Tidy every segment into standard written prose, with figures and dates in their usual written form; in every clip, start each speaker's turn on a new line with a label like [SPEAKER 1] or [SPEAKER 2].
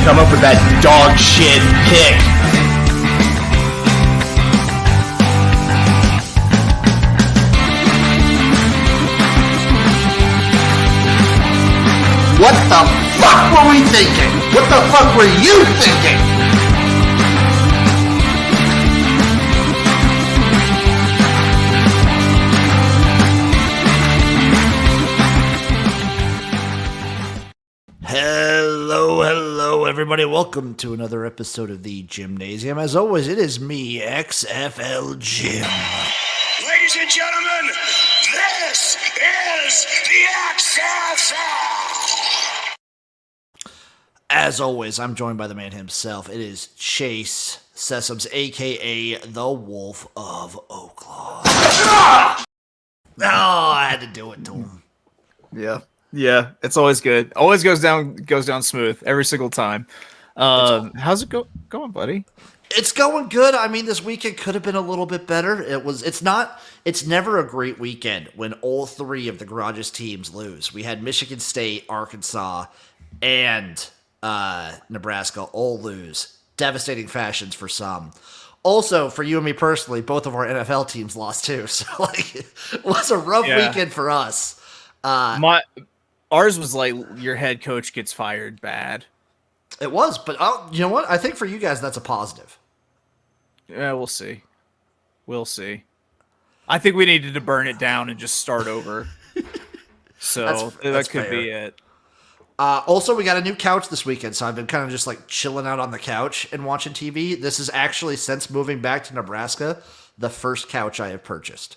[SPEAKER 1] come up with that dog shit pick. What the fuck were we thinking? What the fuck were you thinking? Hello, everybody. Welcome to another episode of the Jimnasium. As always, it is me, XFL Jim.
[SPEAKER 2] Ladies and gentlemen, this is the XFL.
[SPEAKER 1] As always, I'm joined by the man himself. It is Chase Sessoms, a.k.a. the Wolf of Oaklawn. Oh, I had to do it to him.
[SPEAKER 3] Yeah, it's always good. Always goes down smooth every single time. How's it going, buddy?
[SPEAKER 1] It's going good. I mean, this weekend could have been a little bit better. It's never a great weekend when all three of the Garage's teams lose. We had Michigan State, Arkansas, and Nebraska all lose. Devastating fashions for some. Also, for you and me personally, both of our NFL teams lost too. So it was a rough weekend for us.
[SPEAKER 3] Ours was like your head coach gets fired bad.
[SPEAKER 1] It was, but you know what? I think for you guys, that's a positive.
[SPEAKER 3] Yeah, we'll see. I think we needed to burn it down and just start over. So that could be it.
[SPEAKER 1] Also, we got a new couch this weekend, so I've been kind of just like chilling out on the couch and watching TV. This is actually, since moving back to Nebraska, the first couch I have purchased.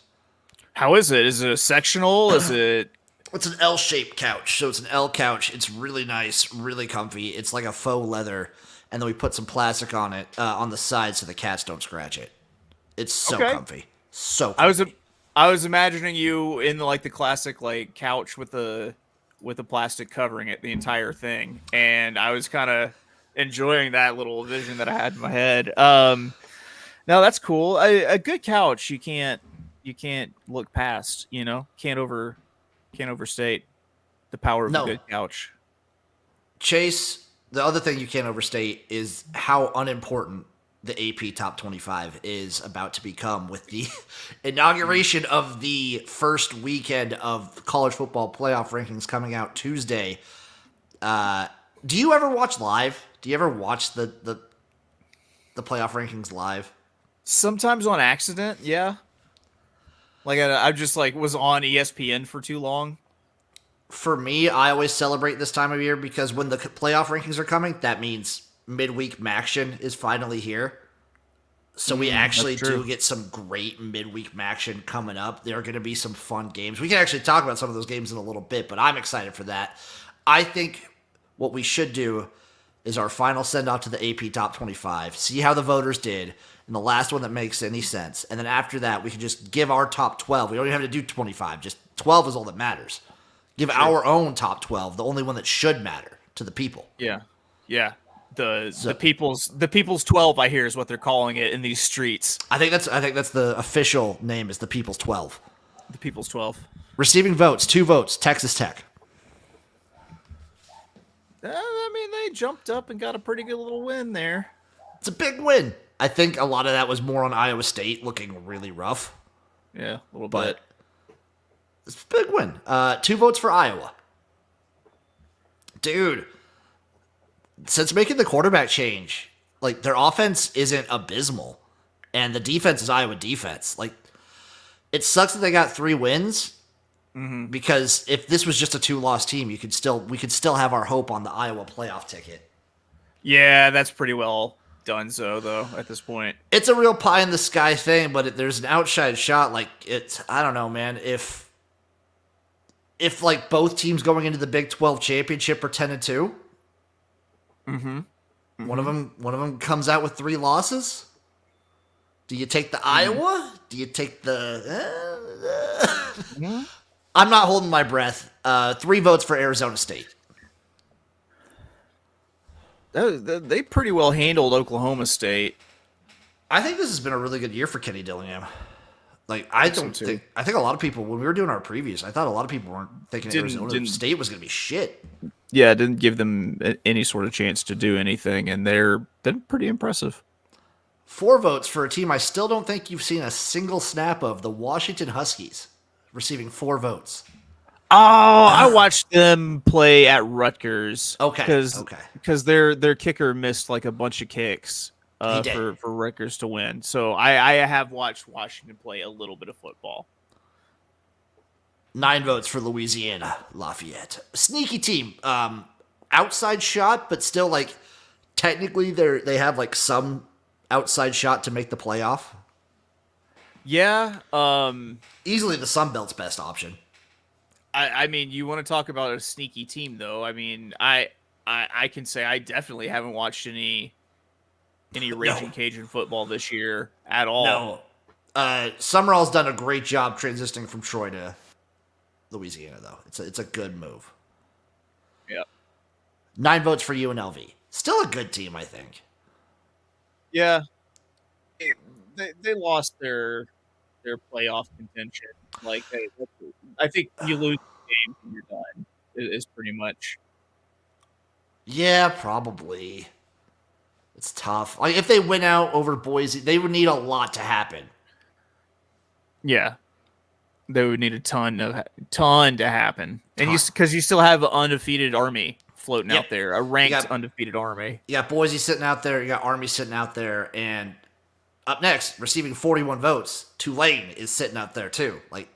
[SPEAKER 3] How is it? Is it a sectional? Is it...
[SPEAKER 1] It's an L-shaped couch, so it's an L couch. It's really nice, really comfy. It's like a faux leather, and then we put some plastic on it on the side so the cats don't scratch it. It's so comfy, so comfy.
[SPEAKER 3] I was imagining you in like the classic like couch with the plastic covering it, the entire thing, and I was kind of enjoying that little vision that I had in my head. No, that's cool. A good couch, you can't look past. Can't overstate the power of a good couch.
[SPEAKER 1] Chase, the other thing you can't overstate is how unimportant the AP Top 25 is about to become with the inauguration of the first weekend of college football playoff rankings coming out Tuesday. Do you ever watch live? Do you ever watch the playoff rankings live?
[SPEAKER 3] Sometimes on accident, yeah. Like I just like was on ESPN for too long.
[SPEAKER 1] For me, I always celebrate this time of year because when the playoff rankings are coming, that means midweek Maction is finally here. So we actually do get some great midweek Maction coming up. There are going to be some fun games. We can actually talk about some of those games in a little bit, but I'm excited for that. I think what we should do is our final send-off to the AP Top 25, see how the voters did, and the last one that makes any sense. And then after that, we can just give our top 12. We don't even have to do 25. Just 12 is all that matters. Give our own top 12, the only one that should matter to the people.
[SPEAKER 3] Yeah. The people's 12, I hear, is what they're calling it in these streets.
[SPEAKER 1] I think that's the official name, is the people's 12.
[SPEAKER 3] The people's 12.
[SPEAKER 1] Receiving votes, 2 votes, Texas Tech.
[SPEAKER 3] I mean, they jumped up and got a pretty good little win there.
[SPEAKER 1] It's a big win. I think a lot of that was more on Iowa State looking really rough.
[SPEAKER 3] Yeah, a little bit.
[SPEAKER 1] It's a big win. 2 votes for Iowa. Dude, since making the quarterback change, like their offense isn't abysmal, and the defense is Iowa defense. Like, it sucks that they got 3 wins. Mm-hmm. Because if this was just a 2-loss team, we could still have our hope on the Iowa playoff ticket.
[SPEAKER 3] Yeah, that's pretty well done though at this point.
[SPEAKER 1] It's a real pie in the sky thing, but there's an outside shot. Like, I don't know, man. If like both teams going into the Big 12 championship are 10-2, one of them comes out with 3 losses. Do you take the Iowa? Do you take the? I'm not holding my breath. 3 votes for Arizona State.
[SPEAKER 3] They pretty well handled Oklahoma State.
[SPEAKER 1] I think this has been a really good year for Kenny Dillingham. Like, I think a lot of people, when we were doing our previews, I thought a lot of people weren't thinking Arizona State was going to be shit.
[SPEAKER 3] Yeah, it didn't give them any sort of chance to do anything, and they're been pretty impressive.
[SPEAKER 1] 4 votes for a team I still don't think you've seen a single snap of, the Washington Huskies, receiving 4 votes.
[SPEAKER 3] Oh, I watched them play at Rutgers.
[SPEAKER 1] Okay.
[SPEAKER 3] Because their kicker missed like a bunch of kicks for Rutgers to win. So I have watched Washington play a little bit of football.
[SPEAKER 1] 9 votes for Louisiana Lafayette. Sneaky team. Outside shot, but still like technically they have like some outside shot to make the playoff.
[SPEAKER 3] Yeah.
[SPEAKER 1] Easily the Sun Belt's best option.
[SPEAKER 3] I mean, you want to talk about a sneaky team, though. I mean, I can say I definitely haven't watched any Raging Cajun football this year at all.
[SPEAKER 1] No. Summerall's done a great job transitioning from Troy to Louisiana, though. It's a good move.
[SPEAKER 3] Yeah.
[SPEAKER 1] 9 votes for UNLV. Still a good team, I think.
[SPEAKER 3] Yeah. They lost their playoff contention. Like, I think you lose the game and you're done. Is pretty much.
[SPEAKER 1] Yeah, probably. It's tough. Like if they win out over Boise, they would need a lot to happen.
[SPEAKER 3] Yeah, they would need a ton to happen, and because you still have an undefeated Army floating out there, a ranked undefeated Army.
[SPEAKER 1] You got Boise sitting out there, you got Army sitting out there, and up next, receiving 41 votes, Tulane is sitting out there too. Like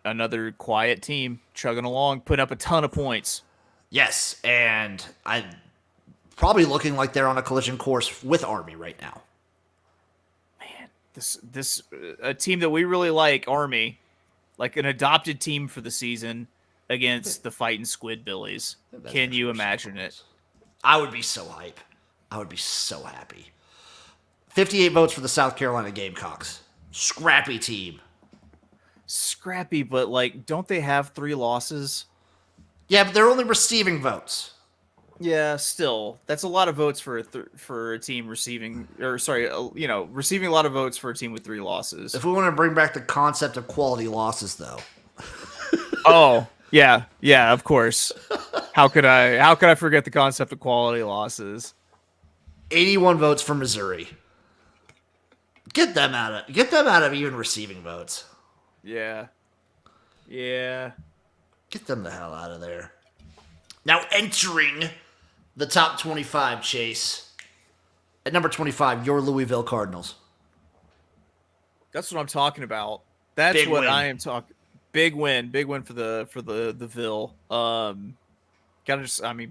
[SPEAKER 3] another quiet team chugging along, putting up a ton of points.
[SPEAKER 1] Yes, and I probably looking like they're on a collision course with Army right now.
[SPEAKER 3] Man, this a team that we really like, Army, like an adopted team for the season against the fighting Squidbillies. Can you imagine it?
[SPEAKER 1] I would be so hype. I would be so happy. 58 votes for the South Carolina Gamecocks. Scrappy team.
[SPEAKER 3] Scrappy, but like, don't they have 3 losses?
[SPEAKER 1] Yeah, but they're only receiving votes.
[SPEAKER 3] Yeah, still, that's a lot of votes for a team receiving, receiving a lot of votes for a team with 3 losses.
[SPEAKER 1] If we want to bring back the concept of quality losses, though.
[SPEAKER 3] Oh yeah, of course. How could I forget the concept of quality losses?
[SPEAKER 1] 81 votes for Missouri. Get them out of even receiving votes.
[SPEAKER 3] Yeah.
[SPEAKER 1] Get them the hell out of there. Now entering the top 25, Chase. At number 25, your Louisville Cardinals.
[SPEAKER 3] That's what I'm talking about. That's big what win. I am talking. Big win for the Ville.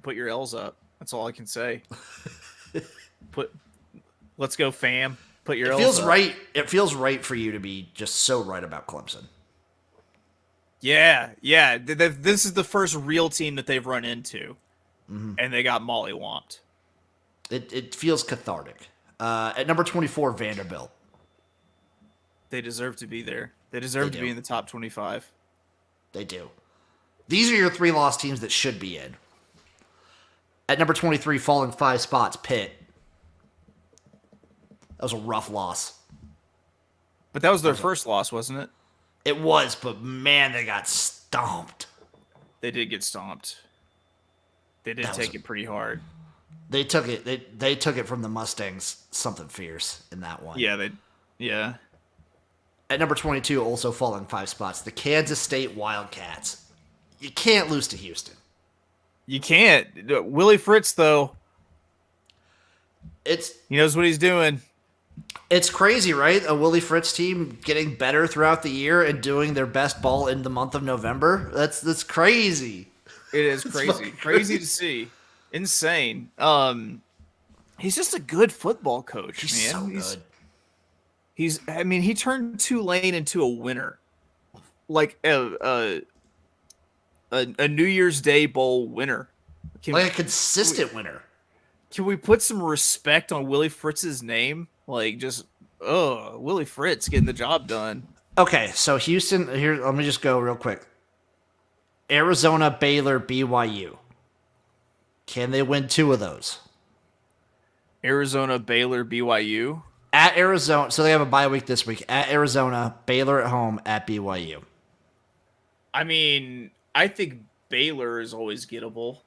[SPEAKER 3] Put your L's up. That's all I can say. Let's go, fam. Put your L's up.
[SPEAKER 1] Right. It feels right for you to be just so right about Clemson.
[SPEAKER 3] Yeah. This is the first real team that they've run into, and they got mollywomped.
[SPEAKER 1] It feels cathartic. At number 24, Vanderbilt.
[SPEAKER 3] They deserve to be there. They deserve to be in the top 25.
[SPEAKER 1] They do. These are your 3 lost teams that should be in. At number 23, falling 5 spots, Pitt. That was a rough loss.
[SPEAKER 3] But that was their first loss, wasn't it?
[SPEAKER 1] It was, but man, they got stomped.
[SPEAKER 3] They did get stomped. They did take it pretty hard.
[SPEAKER 1] They took it. They took it from the Mustangs. Something fierce in that one.
[SPEAKER 3] Yeah.
[SPEAKER 1] At number 22, also falling 5 spots, the Kansas State Wildcats. You can't lose to Houston.
[SPEAKER 3] You can't. Willie Fritz, though. He knows what he's doing.
[SPEAKER 1] It's crazy, right? A Willie Fritz team getting better throughout the year and doing their best ball in the month of November. That's crazy.
[SPEAKER 3] It is crazy. Crazy to see. Insane. He's just a good football coach,
[SPEAKER 1] he's
[SPEAKER 3] man.
[SPEAKER 1] So good.
[SPEAKER 3] He turned Tulane into a winner. Like a New Year's Day bowl winner.
[SPEAKER 1] A consistent winner.
[SPEAKER 3] Can we put some respect on Willie Fritz's name? Like, Willie Fritz getting the job done.
[SPEAKER 1] Okay, so Houston, here, let me just go real quick. Arizona, Baylor, BYU. Can they win 2 of those?
[SPEAKER 3] Arizona, Baylor, BYU?
[SPEAKER 1] At Arizona, so they have a bye week this week. At Arizona, Baylor at home, at BYU.
[SPEAKER 3] I mean, I think Baylor is always gettable.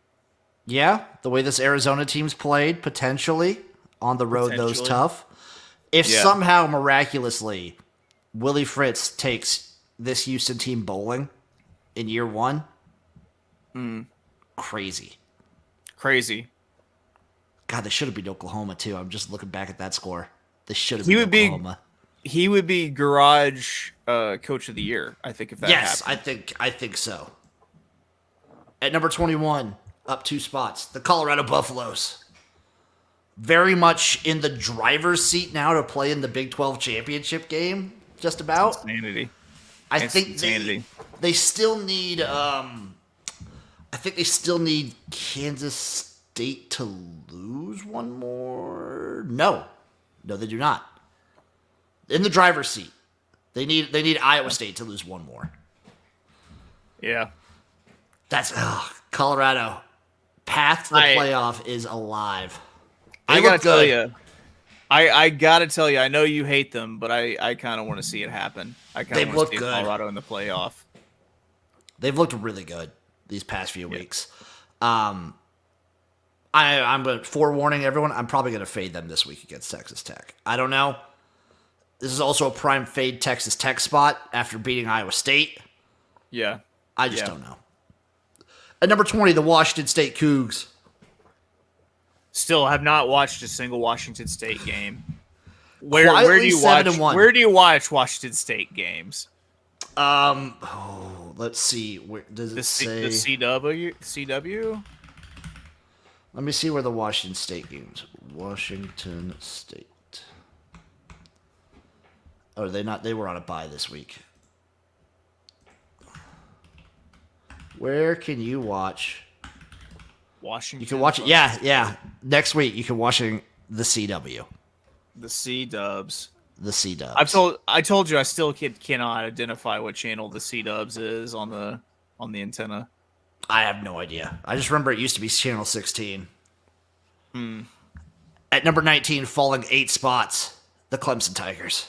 [SPEAKER 1] Yeah, the way this Arizona team's played, potentially on the road, those tough. If somehow miraculously Willie Fritz takes this Houston team bowling in year 1, crazy. God, they should have beat Oklahoma too. I'm just looking back at that score. They should have beat Oklahoma.
[SPEAKER 3] He would be garage coach of the year, I think, if that happened.
[SPEAKER 1] I think so. At number 21, up 2 spots, the Colorado Buffaloes. Very much in the driver's seat now to play in the Big 12 championship game, just about.
[SPEAKER 3] Insanity.
[SPEAKER 1] I think they still need Kansas State to lose one more. No, they do not. In the driver's seat, they need Iowa State to lose one more.
[SPEAKER 3] Yeah,
[SPEAKER 1] that's Colorado. Path to the playoff is alive.
[SPEAKER 3] I gotta tell you, I gotta tell you, I know you hate them, but I kind of want to see it happen. I kind of want to see Colorado in the playoff.
[SPEAKER 1] They've looked really good these past few weeks. I'm forewarning everyone. I'm probably gonna fade them this week against Texas Tech. I don't know. This is also a prime fade Texas Tech spot after beating Iowa State.
[SPEAKER 3] Yeah.
[SPEAKER 1] I just don't know. At number 20, the Washington State Cougs.
[SPEAKER 3] Still have not watched a single Washington State game. Where do you watch Washington State games?
[SPEAKER 1] Let's see. Where does it say?
[SPEAKER 3] The CW?
[SPEAKER 1] Let me see where the Washington State games. Washington State. Oh, they were on a bye this week. Where can you watch?
[SPEAKER 3] Washington.
[SPEAKER 1] You can watch it. Yeah. Next week you can watch the CW.
[SPEAKER 3] The C-Dubs.
[SPEAKER 1] The C-Dubs.
[SPEAKER 3] I told you I still cannot identify what channel the C-Dubs is on the antenna.
[SPEAKER 1] I have no idea. I just remember it used to be channel 16. At number 19, falling 8 spots, the Clemson Tigers.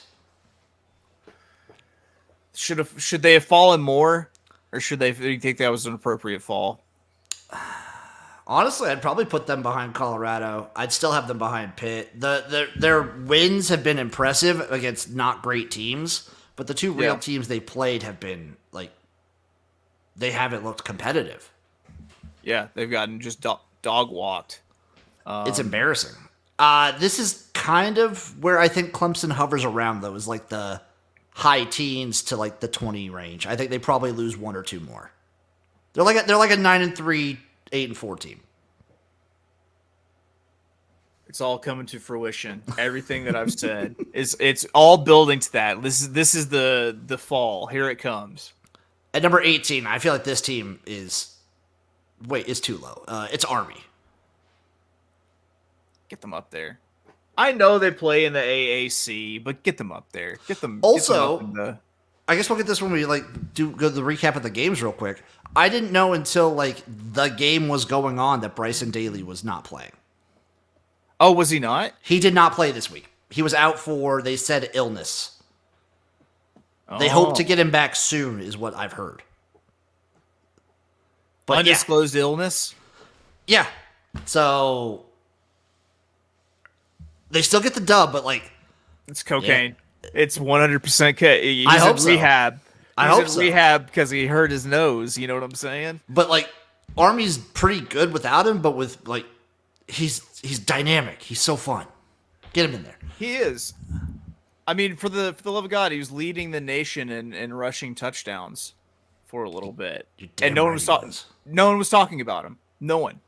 [SPEAKER 3] Should they have fallen more, or do you think that was an appropriate fall?
[SPEAKER 1] Honestly, I'd probably put them behind Colorado. I'd still have them behind Pitt. Their wins have been impressive against not great teams, but the 2 real teams they played have been they haven't looked competitive.
[SPEAKER 3] Yeah, they've gotten just dog walked.
[SPEAKER 1] It's embarrassing. This is kind of where I think Clemson hovers around, though, is like the high teens to like the 20 range. I think they probably lose 1 or 2 more. They're like a 9-3, 8-4 team.
[SPEAKER 3] It's all coming to fruition. Everything that I've said it's all building to that. This is the fall. Here it comes.
[SPEAKER 1] At number 18, I feel like this team is too low. It's Army.
[SPEAKER 3] Get them up there. I know they play in the AAC, but get them up there. Get them.
[SPEAKER 1] Also,
[SPEAKER 3] get them up
[SPEAKER 1] I guess we'll get this when we go to the recap of the games real quick. I didn't know until the game was going on that Bryson Daly was not playing.
[SPEAKER 3] Oh, was he not?
[SPEAKER 1] He did not play this week. He was out for, they said, illness. Oh. They hope to get him back soon, is what I've heard. But
[SPEAKER 3] undisclosed illness?
[SPEAKER 1] Yeah. So they still get the dub, but
[SPEAKER 3] it's cocaine. Yeah. It's 100% he's
[SPEAKER 1] I hope
[SPEAKER 3] in rehab.
[SPEAKER 1] I hope so.
[SPEAKER 3] Rehab because he hurt his nose. You know what I'm saying?
[SPEAKER 1] But Army's pretty good without him. But with he's dynamic. He's so fun. Get him in there.
[SPEAKER 3] He is. I mean, for the love of God, he was leading the nation in rushing touchdowns for a little bit, and no one was talking about him. No one.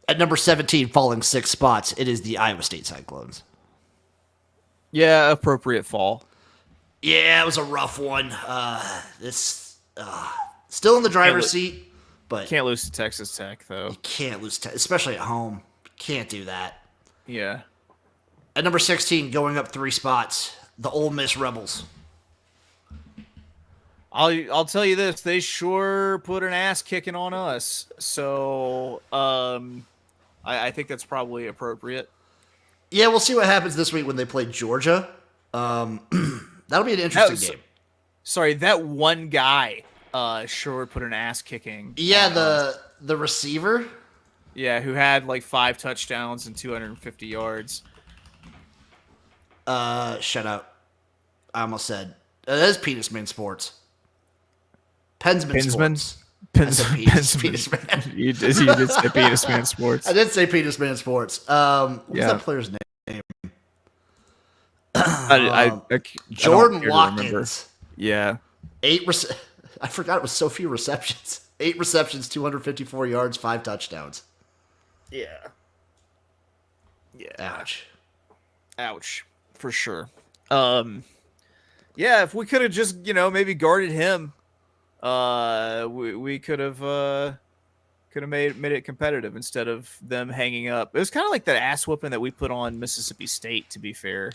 [SPEAKER 1] At number 17, falling 6 spots, it is the Iowa State Cyclones.
[SPEAKER 3] Yeah, appropriate fall.
[SPEAKER 1] Yeah, it was a rough one. Still in the driver's seat, but
[SPEAKER 3] can't lose to Texas Tech though.
[SPEAKER 1] You can't lose, especially at home. Can't do that.
[SPEAKER 3] Yeah.
[SPEAKER 1] At number 16, going up 3 spots, the Ole Miss Rebels.
[SPEAKER 3] I'll tell you this: they sure put an ass kicking on us. So I think that's probably appropriate.
[SPEAKER 1] Yeah, we'll see what happens this week when they play Georgia. That'll be an interesting game.
[SPEAKER 3] Sorry, that one guy sure put an ass kicking.
[SPEAKER 1] Yeah,
[SPEAKER 3] on us.
[SPEAKER 1] the receiver.
[SPEAKER 3] Yeah, who had like 5 touchdowns and 250 yards.
[SPEAKER 1] Shut up. I almost said it is Penisman Sports. Pensman Sports. I said penis man.
[SPEAKER 3] You did say Penisman Sports.
[SPEAKER 1] I did say Penisman Sports. What's that player's name?
[SPEAKER 3] Jordan
[SPEAKER 1] Watkins.
[SPEAKER 3] Yeah.
[SPEAKER 1] I forgot it was so few receptions. 8 receptions, 254 yards, 5 touchdowns.
[SPEAKER 3] Yeah.
[SPEAKER 1] Ouch.
[SPEAKER 3] For sure. Yeah, if we could have just, maybe guarded him, we could have made it competitive instead of them hanging up. It was kind of like that ass whooping that we put on Mississippi State, to be fair.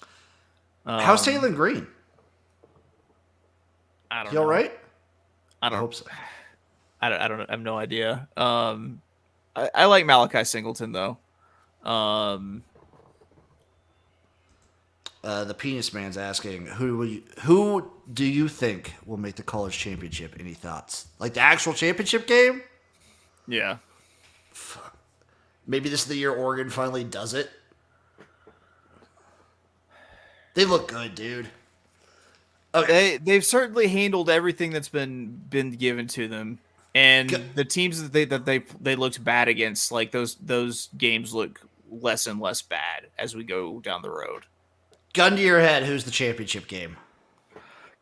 [SPEAKER 1] How's Taylor Green?
[SPEAKER 3] I don't
[SPEAKER 1] know.
[SPEAKER 3] All
[SPEAKER 1] right?
[SPEAKER 3] I
[SPEAKER 1] hope so.
[SPEAKER 3] I don't I have no idea. I like Malachi Singleton though.
[SPEAKER 1] The penis man's asking, who do you think will make the college championship? Any thoughts? Like the actual championship game?
[SPEAKER 3] Yeah.
[SPEAKER 1] Maybe this is the year Oregon finally does it. They look good, dude.
[SPEAKER 3] Okay. They've certainly handled everything that's been given to them, and the teams that they looked bad against, like those games look less and less bad as we go down the road.
[SPEAKER 1] Gun to your head, who's the championship game?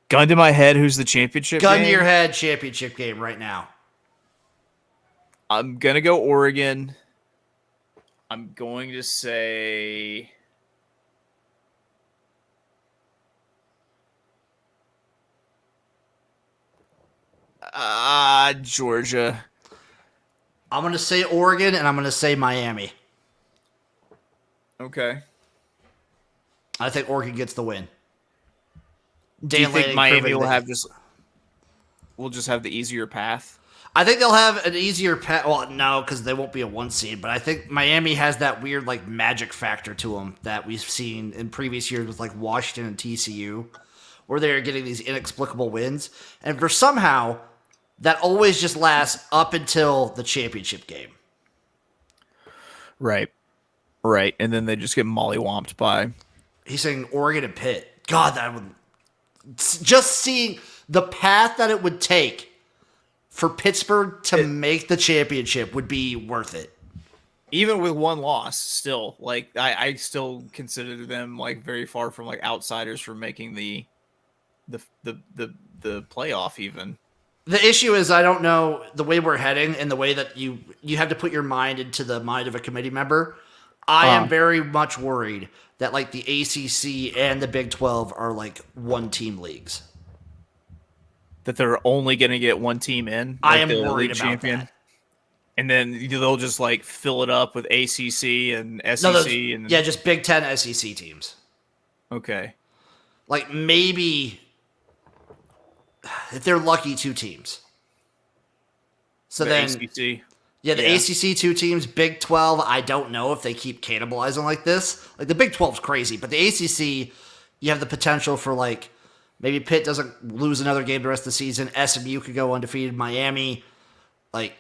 [SPEAKER 3] Gun to my head, who's the championship game?
[SPEAKER 1] Gun to your head, championship game right now.
[SPEAKER 3] I'm gonna go Oregon. I'm going to say Georgia.
[SPEAKER 1] I'm going to say Oregon, and I'm going to say Miami.
[SPEAKER 3] Okay.
[SPEAKER 1] I think Oregon gets the win.
[SPEAKER 3] Do you think Miami will just have the easier path?
[SPEAKER 1] I think they'll have an easier path. Well, no, because they won't be a 1 seed. But I think Miami has that weird like magic factor to them that we've seen in previous years with like Washington and TCU, where they're getting these inexplicable wins, and for somehow that always just lasts up until the championship game.
[SPEAKER 3] Right, and then they just get mollywomped by.
[SPEAKER 1] He's saying Oregon and Pitt. God, that would just seeing the path that it would take for Pittsburgh to make the championship would be worth it.
[SPEAKER 3] Even with 1 loss, still, like I still consider them like very far from like outsiders from making the playoff. Even
[SPEAKER 1] the issue is I don't know the way we're heading and the way that you have to put your mind into the mind of a committee member. I am very much worried that like the ACC and the Big 12 are like 1-team leagues.
[SPEAKER 3] That they're only going to get 1 team in.
[SPEAKER 1] I am worried about that.
[SPEAKER 3] And then they'll just like fill it up with ACC and SEC.
[SPEAKER 1] Yeah, just Big 10 SEC teams.
[SPEAKER 3] Okay.
[SPEAKER 1] Like maybe if they're lucky 2 teams. So
[SPEAKER 3] the
[SPEAKER 1] then
[SPEAKER 3] ACC.
[SPEAKER 1] Yeah, the ACC 2 teams, Big 12, I don't know if they keep cannibalizing like this. Like, the Big 12's crazy, but the ACC, you have the potential for, like, maybe Pitt doesn't lose another game the rest of the season. SMU could go undefeated. Miami, like,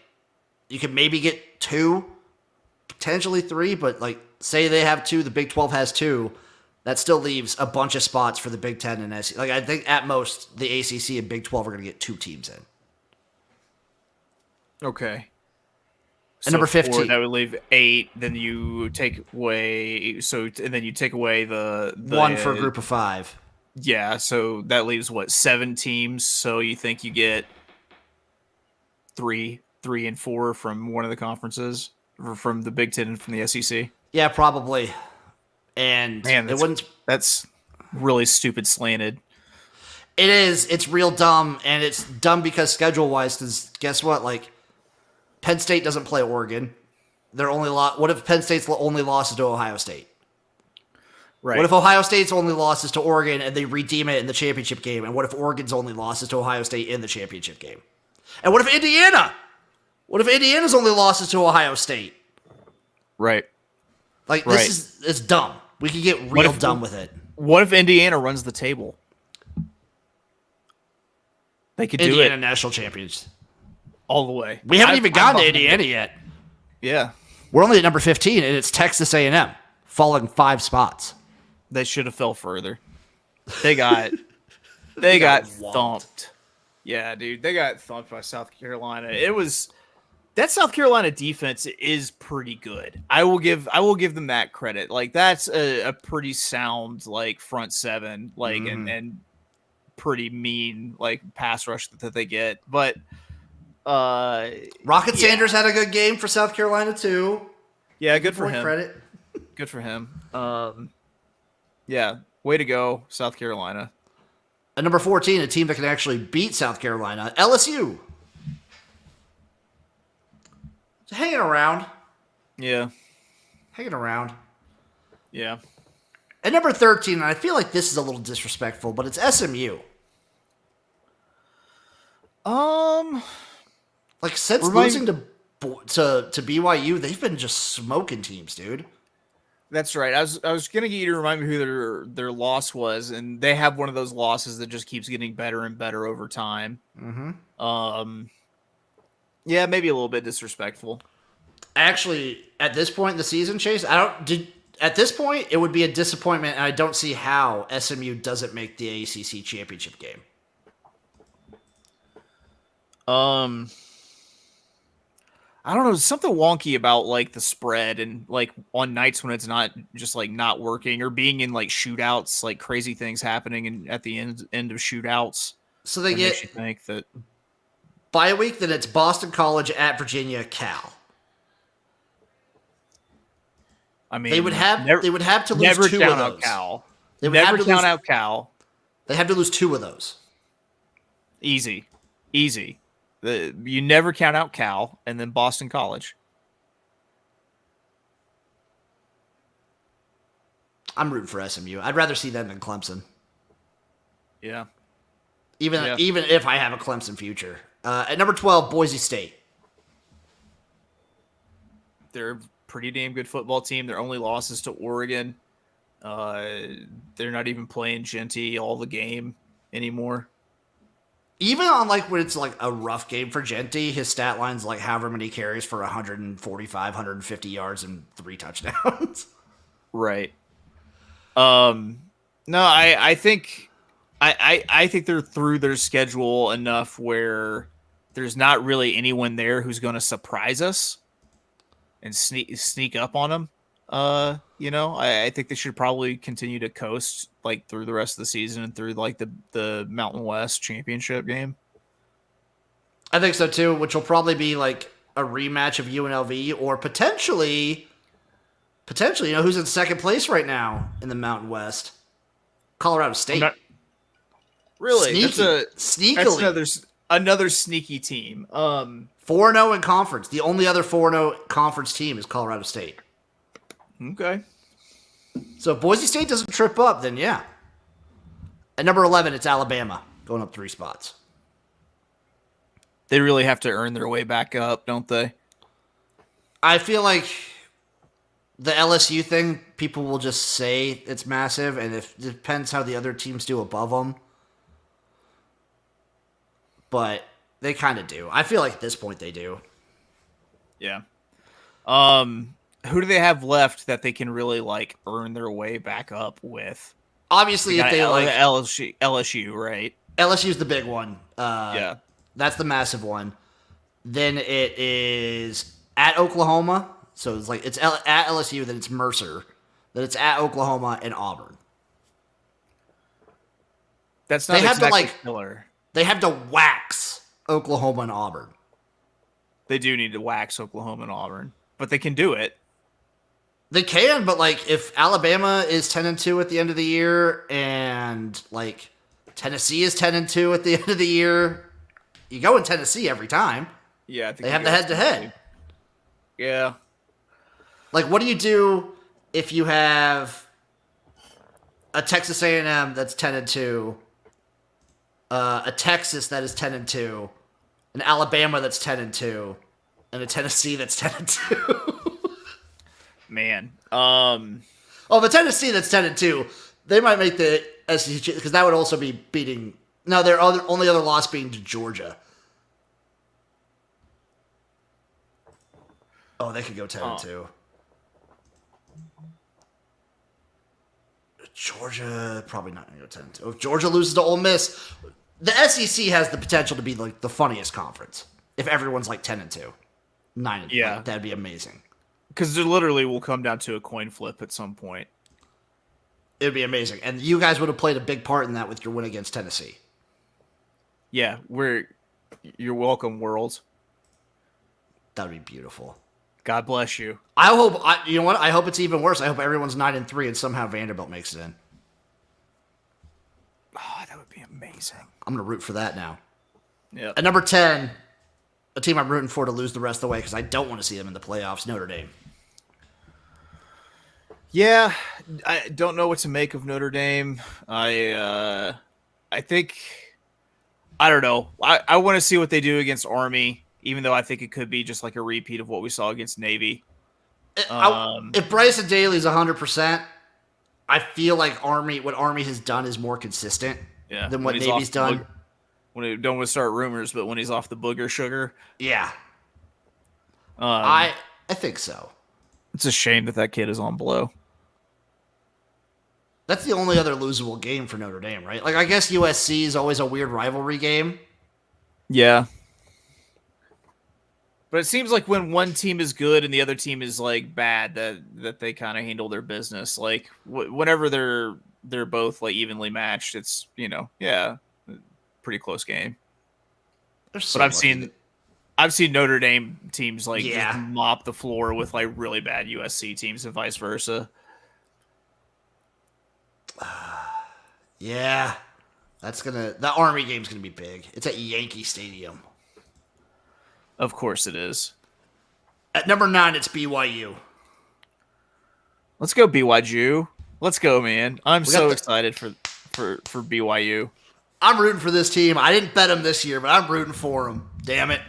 [SPEAKER 1] you could maybe get 2, potentially 3, but, like, say they have 2, the Big 12 has 2. That still leaves a bunch of spots for the Big 10 and SEC. Like, I think at most, the ACC and Big 12 are going to get 2 teams in.
[SPEAKER 3] Okay.
[SPEAKER 1] And number 15.
[SPEAKER 3] That would leave 8. Then you take away. And then you take away the
[SPEAKER 1] 1 for a group of 5.
[SPEAKER 3] Yeah. So that leaves 7 teams. So you think you get 3 and 4 from one of the conferences, or from the Big 10 and from the SEC.
[SPEAKER 1] Yeah, probably. And
[SPEAKER 3] man, that's really stupid slanted.
[SPEAKER 1] It is. It's real dumb, and it's dumb because schedule-wise. Because guess what? Like, Penn State doesn't play Oregon. Their only what if Penn State's only loss is to Ohio State?
[SPEAKER 3] Right.
[SPEAKER 1] What if Ohio State's only loss is to Oregon and they redeem it in the championship game? And what if Oregon's only loss is to Ohio State in the championship game? And what if Indiana? What if Indiana's only loss is to Ohio State?
[SPEAKER 3] Right.
[SPEAKER 1] Like, this is dumb. We could get real dumb with it.
[SPEAKER 3] What if Indiana runs the table? They could do
[SPEAKER 1] Indiana
[SPEAKER 3] it
[SPEAKER 1] national champions.
[SPEAKER 3] all the way.
[SPEAKER 1] We haven't even gotten to Indiana yet.
[SPEAKER 3] Yeah.
[SPEAKER 1] We're only at number 15, and it's Texas A&M, falling 5 spots.
[SPEAKER 3] They should have fell further. They got thumped. Yeah, dude, they got thumped by South Carolina. That South Carolina defense is pretty good. I will give them that credit. Like that's a pretty sound like front seven, like and pretty mean like pass rush that they get. But
[SPEAKER 1] Rocket Sanders had a good game for South Carolina too.
[SPEAKER 3] Yeah, good for him.
[SPEAKER 1] Credit.
[SPEAKER 3] Good for him. Yeah, way to go, South Carolina.
[SPEAKER 1] At number 14, a team that can actually beat South Carolina, LSU. Hanging around.
[SPEAKER 3] Yeah.
[SPEAKER 1] Hanging around.
[SPEAKER 3] Yeah.
[SPEAKER 1] At number 13, and I feel like this is a little disrespectful, but it's SMU. Like since losing to BYU, they've been just smoking teams, dude.
[SPEAKER 3] That's right. I was gonna get you to remind me who their loss was, and they have one of those losses that just keeps getting better and better over time. Yeah, maybe a little bit disrespectful.
[SPEAKER 1] Actually, at this point in the season, Chase, at this point, it would be a disappointment, and I don't see how SMU doesn't make the ACC championship game.
[SPEAKER 3] I don't know, something wonky about like the spread and like on nights when it's not just like not working or being in like shootouts, like crazy things happening at the end of shootouts.
[SPEAKER 1] So they get
[SPEAKER 3] makes you think that
[SPEAKER 1] bye week, then it's Boston College at Virginia, Cal.
[SPEAKER 3] I mean,
[SPEAKER 1] they would have to lose
[SPEAKER 3] never
[SPEAKER 1] 2
[SPEAKER 3] count
[SPEAKER 1] of
[SPEAKER 3] out
[SPEAKER 1] those.
[SPEAKER 3] Cal.
[SPEAKER 1] They would
[SPEAKER 3] never
[SPEAKER 1] have to
[SPEAKER 3] count
[SPEAKER 1] lose,
[SPEAKER 3] out Cal.
[SPEAKER 1] They have to lose 2 of those.
[SPEAKER 3] Easy. You never count out Cal and then Boston College.
[SPEAKER 1] I'm rooting for SMU. I'd rather see them than Clemson.
[SPEAKER 3] Yeah.
[SPEAKER 1] Even if I have a Clemson future. At number 12, Boise State.
[SPEAKER 3] They're a pretty damn good football team. Their only losses to Oregon. They're not even playing Genty all the game anymore.
[SPEAKER 1] Even on like when it's like a rough game for Genty, his stat line's like however many carries for 145, 150 yards and 3 touchdowns.
[SPEAKER 3] Right. No, I think they're through their schedule enough where there's not really anyone there who's going to surprise us and sneak up on them. I think they should probably continue to coast like through the rest of the season and through like the Mountain West championship game.
[SPEAKER 1] I think so too, which will probably be like a rematch of UNLV or potentially, who's in second place right now in the Mountain West? Colorado State.
[SPEAKER 3] Really?
[SPEAKER 1] Sneakily.
[SPEAKER 3] That's another sneaky team.
[SPEAKER 1] 4-0 in conference. The only other 4-0 conference team is Colorado State.
[SPEAKER 3] Okay.
[SPEAKER 1] So if Boise State doesn't trip up, then yeah. At number 11, it's Alabama, going up 3 spots.
[SPEAKER 3] They really have to earn their way back up, don't they?
[SPEAKER 1] I feel like the LSU thing, people will just say it's massive, and it depends how the other teams do above them. But they kind of do. I feel like at this point they do.
[SPEAKER 3] Yeah. Who do they have left that they can really like earn their way back up with?
[SPEAKER 1] Obviously, if they like
[SPEAKER 3] LSU, right?
[SPEAKER 1] LSU's the big one.
[SPEAKER 3] Yeah,
[SPEAKER 1] that's the massive one. Then it is at Oklahoma, so it's like it's at LSU. Then it's Mercer. Then it's at Oklahoma and Auburn.
[SPEAKER 3] That's not exactly killer.
[SPEAKER 1] They have to wax Oklahoma and Auburn.
[SPEAKER 3] They do need to wax Oklahoma and Auburn, but they can do it.
[SPEAKER 1] They can, but like if Alabama is 10-2 at the end of the year, and like Tennessee is 10-2 at the end of the year, you go in Tennessee every time.
[SPEAKER 3] Yeah, I think
[SPEAKER 1] they have the head-to-head.
[SPEAKER 3] Yeah.
[SPEAKER 1] Like, what do you do if you have a Texas A&M that's 10-2, a Texas that is 10-2, an Alabama that's 10-2, and a Tennessee that's 10-2?
[SPEAKER 3] Man.
[SPEAKER 1] The Tennessee that's 10-2, they might make the SEC, because that would also be beating No, their only other loss being to Georgia. Oh, they could go 10-2. Georgia probably not going to go 10-2. If Georgia loses to Ole Miss, the SEC has the potential to be like the funniest conference. If everyone's like 10-2, 9-2,
[SPEAKER 3] Yeah,
[SPEAKER 1] that'd be amazing.
[SPEAKER 3] Because it literally will come down to a coin flip at some point.
[SPEAKER 1] It'd be amazing, and you guys would have played a big part in that with your win against Tennessee.
[SPEAKER 3] Yeah, you're welcome, world.
[SPEAKER 1] That'd be beautiful.
[SPEAKER 3] God bless you.
[SPEAKER 1] I hope. You know what? I hope it's even worse. I hope everyone's 9-3 and somehow Vanderbilt makes it in.
[SPEAKER 3] Oh, that would be amazing.
[SPEAKER 1] I'm gonna root for that now.
[SPEAKER 3] Yeah.
[SPEAKER 1] At number 10, a team I'm rooting for to lose the rest of the way because I don't want to see them in the playoffs. Notre Dame.
[SPEAKER 3] Yeah, I don't know what to make of Notre Dame. I think I don't know. I want to see what they do against Army, even though I think it could be just like a repeat of what we saw against Navy.
[SPEAKER 1] If Bryson Daly's 100%, I feel like what Army has done is more consistent than what Navy's done.
[SPEAKER 3] When we don't want to start rumors, but when he's off the booger sugar.
[SPEAKER 1] Yeah. I think so.
[SPEAKER 3] It's a shame that kid is on blow.
[SPEAKER 1] That's the only other losable game for Notre Dame, right? Like, I guess USC is always a weird rivalry game.
[SPEAKER 3] Yeah. But it seems like when one team is good and the other team is like bad, that they kind of handle their business. Like whenever they're both like evenly matched, it's pretty close game.
[SPEAKER 1] So
[SPEAKER 3] but I've seen Notre Dame teams like just mop the floor with like really bad USC teams and vice versa.
[SPEAKER 1] Yeah, the Army game's gonna be big. It's at Yankee Stadium.
[SPEAKER 3] Of course it is.
[SPEAKER 1] At number 9, it's BYU.
[SPEAKER 3] Let's go BYU. Let's go, man. I'm so excited for BYU.
[SPEAKER 1] I'm rooting for this team. I didn't bet them this year, but I'm rooting for them. Damn it.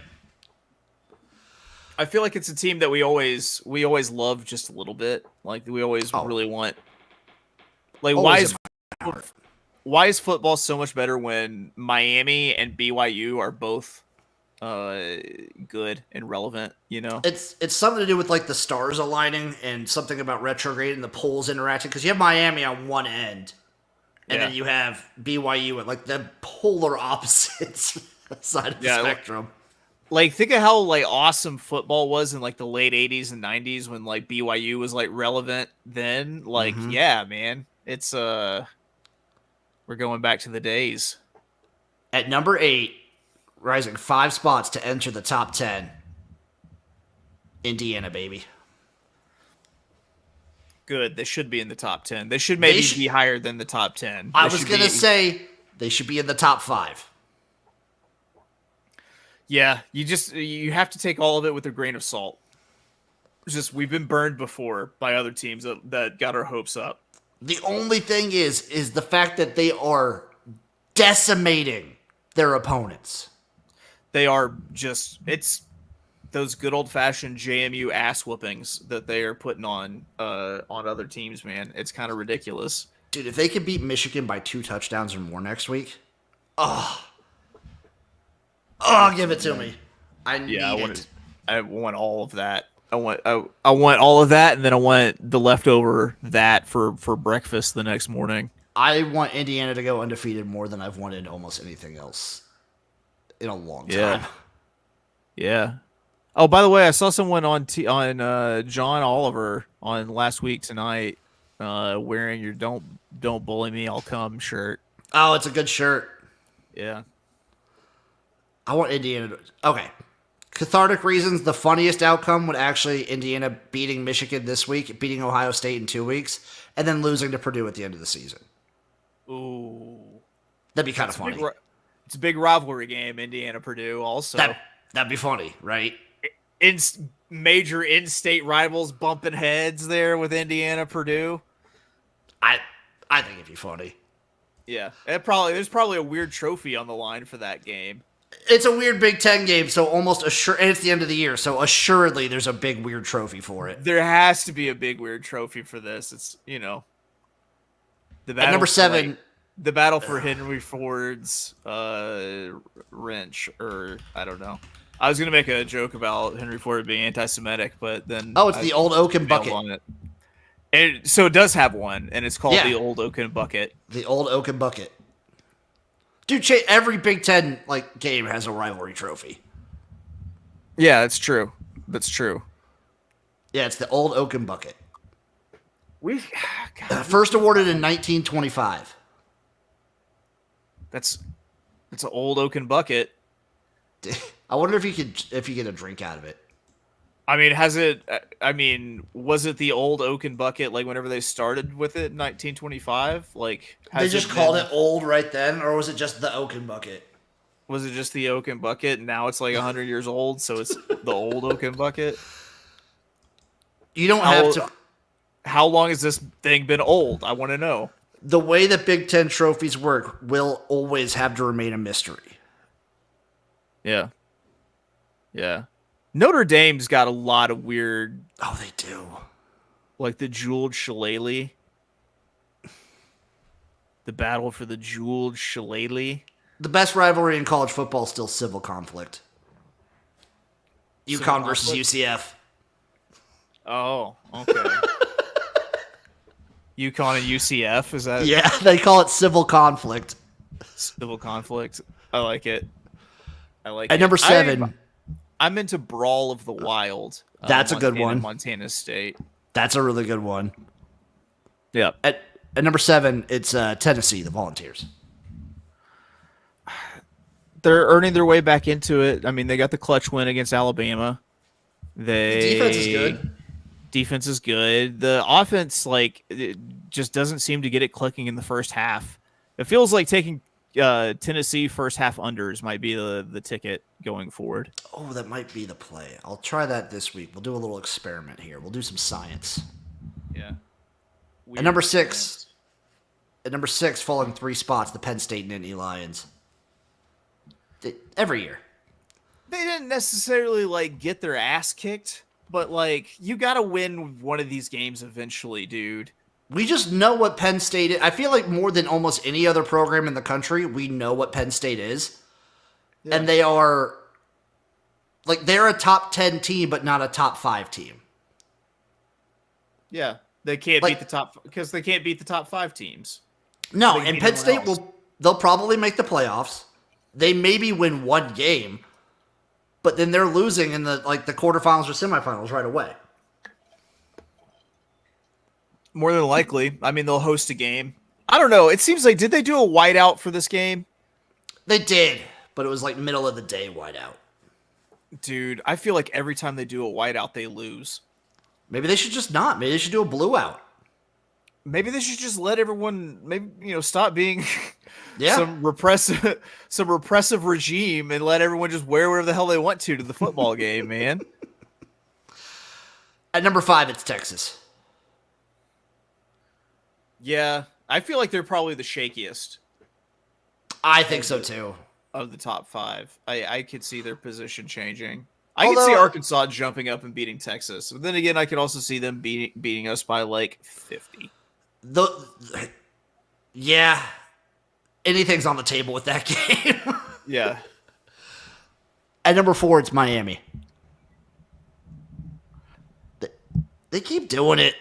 [SPEAKER 3] I feel like it's a team that we always love just a little bit. Like we always really want. Like why is football so much better when Miami and BYU are both good and relevant, you know?
[SPEAKER 1] It's something to do with like the stars aligning and something about retrograde and the poles interacting, because you have Miami on one end and then you have BYU at like the polar opposites side of the spectrum.
[SPEAKER 3] Like think of how like awesome football was in like the late 80s and 90s when like BYU was like relevant then. Like yeah, man. It's we're going back to the days.
[SPEAKER 1] At number 8, rising 5 spots to enter the top 10. Indiana, baby.
[SPEAKER 3] Good. They should be in the top 10. They should maybe be higher than the top 10.
[SPEAKER 1] I was going to say they should be in the top 5.
[SPEAKER 3] Yeah, you have to take all of it with a grain of salt. It's just we've been burned before by other teams that got our hopes up.
[SPEAKER 1] The only thing is the fact that they are decimating their opponents.
[SPEAKER 3] They are it's those good old fashioned JMU ass whoopings that they are putting on other teams, man. It's kind of ridiculous.
[SPEAKER 1] Dude, if they could beat Michigan by 2 touchdowns or more next week, give it to me. I need it.
[SPEAKER 3] I want all of that. I want all of that, and then I want the leftover that for breakfast the next morning.
[SPEAKER 1] I want Indiana to go undefeated more than I've wanted almost anything else in a long time.
[SPEAKER 3] Yeah. Oh, by the way, I saw someone on John Oliver on Last Week Tonight wearing your "Don't Bully Me, I'll Come" shirt.
[SPEAKER 1] Oh, it's a good shirt.
[SPEAKER 3] Yeah.
[SPEAKER 1] I want Indiana to... Okay. Cathartic reasons, the funniest outcome would actually Indiana beating Michigan this week, beating Ohio State in 2 weeks, and then losing to Purdue at the end of the season.
[SPEAKER 3] Ooh.
[SPEAKER 1] That'd be kind of funny.
[SPEAKER 3] It's a big rivalry game, Indiana-Purdue also.
[SPEAKER 1] That'd be funny, right?
[SPEAKER 3] Major in-state rivals bumping heads there with Indiana-Purdue.
[SPEAKER 1] I think it'd be funny.
[SPEAKER 3] Yeah. There's probably a weird trophy on the line for that game.
[SPEAKER 1] It's a weird Big Ten game, so almost and it's the end of the year, so assuredly there's a big weird trophy for it.
[SPEAKER 3] There has to be a big weird trophy for this. It's,
[SPEAKER 1] At number 7,
[SPEAKER 3] The battle for Henry Ford's wrench, or I don't know. I was gonna make a joke about Henry Ford being anti-Semitic, but then
[SPEAKER 1] it's the old oaken bucket.
[SPEAKER 3] On it. So it does have one, and it's called the old oaken bucket.
[SPEAKER 1] The old oaken bucket. Dude, every Big Ten game has a rivalry trophy.
[SPEAKER 3] Yeah, that's true. That's true.
[SPEAKER 1] Yeah, it's the old oaken bucket.
[SPEAKER 3] First
[SPEAKER 1] awarded in 1925.
[SPEAKER 3] That's an old oaken bucket.
[SPEAKER 1] I wonder if you get a drink out of it.
[SPEAKER 3] I mean, was it the old oaken bucket whenever they started with it in 1925?
[SPEAKER 1] They just called it old right then, or was it just the oaken bucket?
[SPEAKER 3] Was it just the oaken bucket? And now it's 100 years old, so it's the old oaken bucket.
[SPEAKER 1] You don't have to.
[SPEAKER 3] How long has this thing been old? I want to know.
[SPEAKER 1] The way that Big Ten trophies work will always have to remain a mystery.
[SPEAKER 3] Yeah. Yeah. Notre Dame's got a lot of weird...
[SPEAKER 1] Oh, they do.
[SPEAKER 3] Like the jeweled shillelagh. The battle for the jeweled shillelagh.
[SPEAKER 1] The best rivalry in college football is still civil conflict. UConn versus UCF.
[SPEAKER 3] Oh, okay. UConn and UCF, is that?
[SPEAKER 1] Yeah, they call it civil conflict.
[SPEAKER 3] Civil conflict. I like it.
[SPEAKER 1] At number 7.
[SPEAKER 3] I'm into Brawl of the Wild.
[SPEAKER 1] That's a good one.
[SPEAKER 3] Montana State.
[SPEAKER 1] That's a really good one.
[SPEAKER 3] Yeah.
[SPEAKER 1] At number 7, it's Tennessee, the Volunteers.
[SPEAKER 3] They're earning their way back into it. I mean, they got the clutch win against Alabama. The
[SPEAKER 1] defense is good.
[SPEAKER 3] Defense is good. The offense, it just doesn't seem to get it clicking in the first half. It feels like taking Tennessee first half unders might be the ticket going forward.
[SPEAKER 1] Oh, that might be the play. I'll try that this week. We'll do a little experiment here. We'll do some science.
[SPEAKER 3] Yeah.
[SPEAKER 1] At number 6, falling 3 spots, the Penn State Nittany Lions. Every year.
[SPEAKER 3] They didn't necessarily get their ass kicked, but you got to win one of these games eventually, dude.
[SPEAKER 1] We just know what Penn State is. I feel like more than almost any other program in the country, we know what Penn State is. Yeah. And they are they're a top 10 team, but not a top 5 team.
[SPEAKER 3] Yeah. They can't beat the top because they can't beat the top 5 teams.
[SPEAKER 1] No, and Penn State they'll probably make the playoffs. They maybe win one game, but then they're losing in the quarterfinals or semifinals right away.
[SPEAKER 3] More than likely. I mean, they'll host a game. I don't know. It seems did they do a whiteout for this game?
[SPEAKER 1] They did, but it was middle of the day whiteout.
[SPEAKER 3] Dude, I feel like every time they do a whiteout, they lose.
[SPEAKER 1] Maybe they should just not. Maybe they should do a blue out.
[SPEAKER 3] Maybe they should just let everyone stop being some repressive regime and let everyone just wear whatever the hell they want to the football game, man.
[SPEAKER 1] At number 5, it's Texas.
[SPEAKER 3] Yeah, I feel like they're probably the shakiest.
[SPEAKER 1] I think so too.
[SPEAKER 3] Of the top 5. I could see their position changing. I could see Arkansas jumping up and beating Texas. But then again, I could also see them beating us by 50.
[SPEAKER 1] Yeah. Anything's on the table with that game.
[SPEAKER 3] Yeah.
[SPEAKER 1] At number 4, it's Miami. They keep doing it.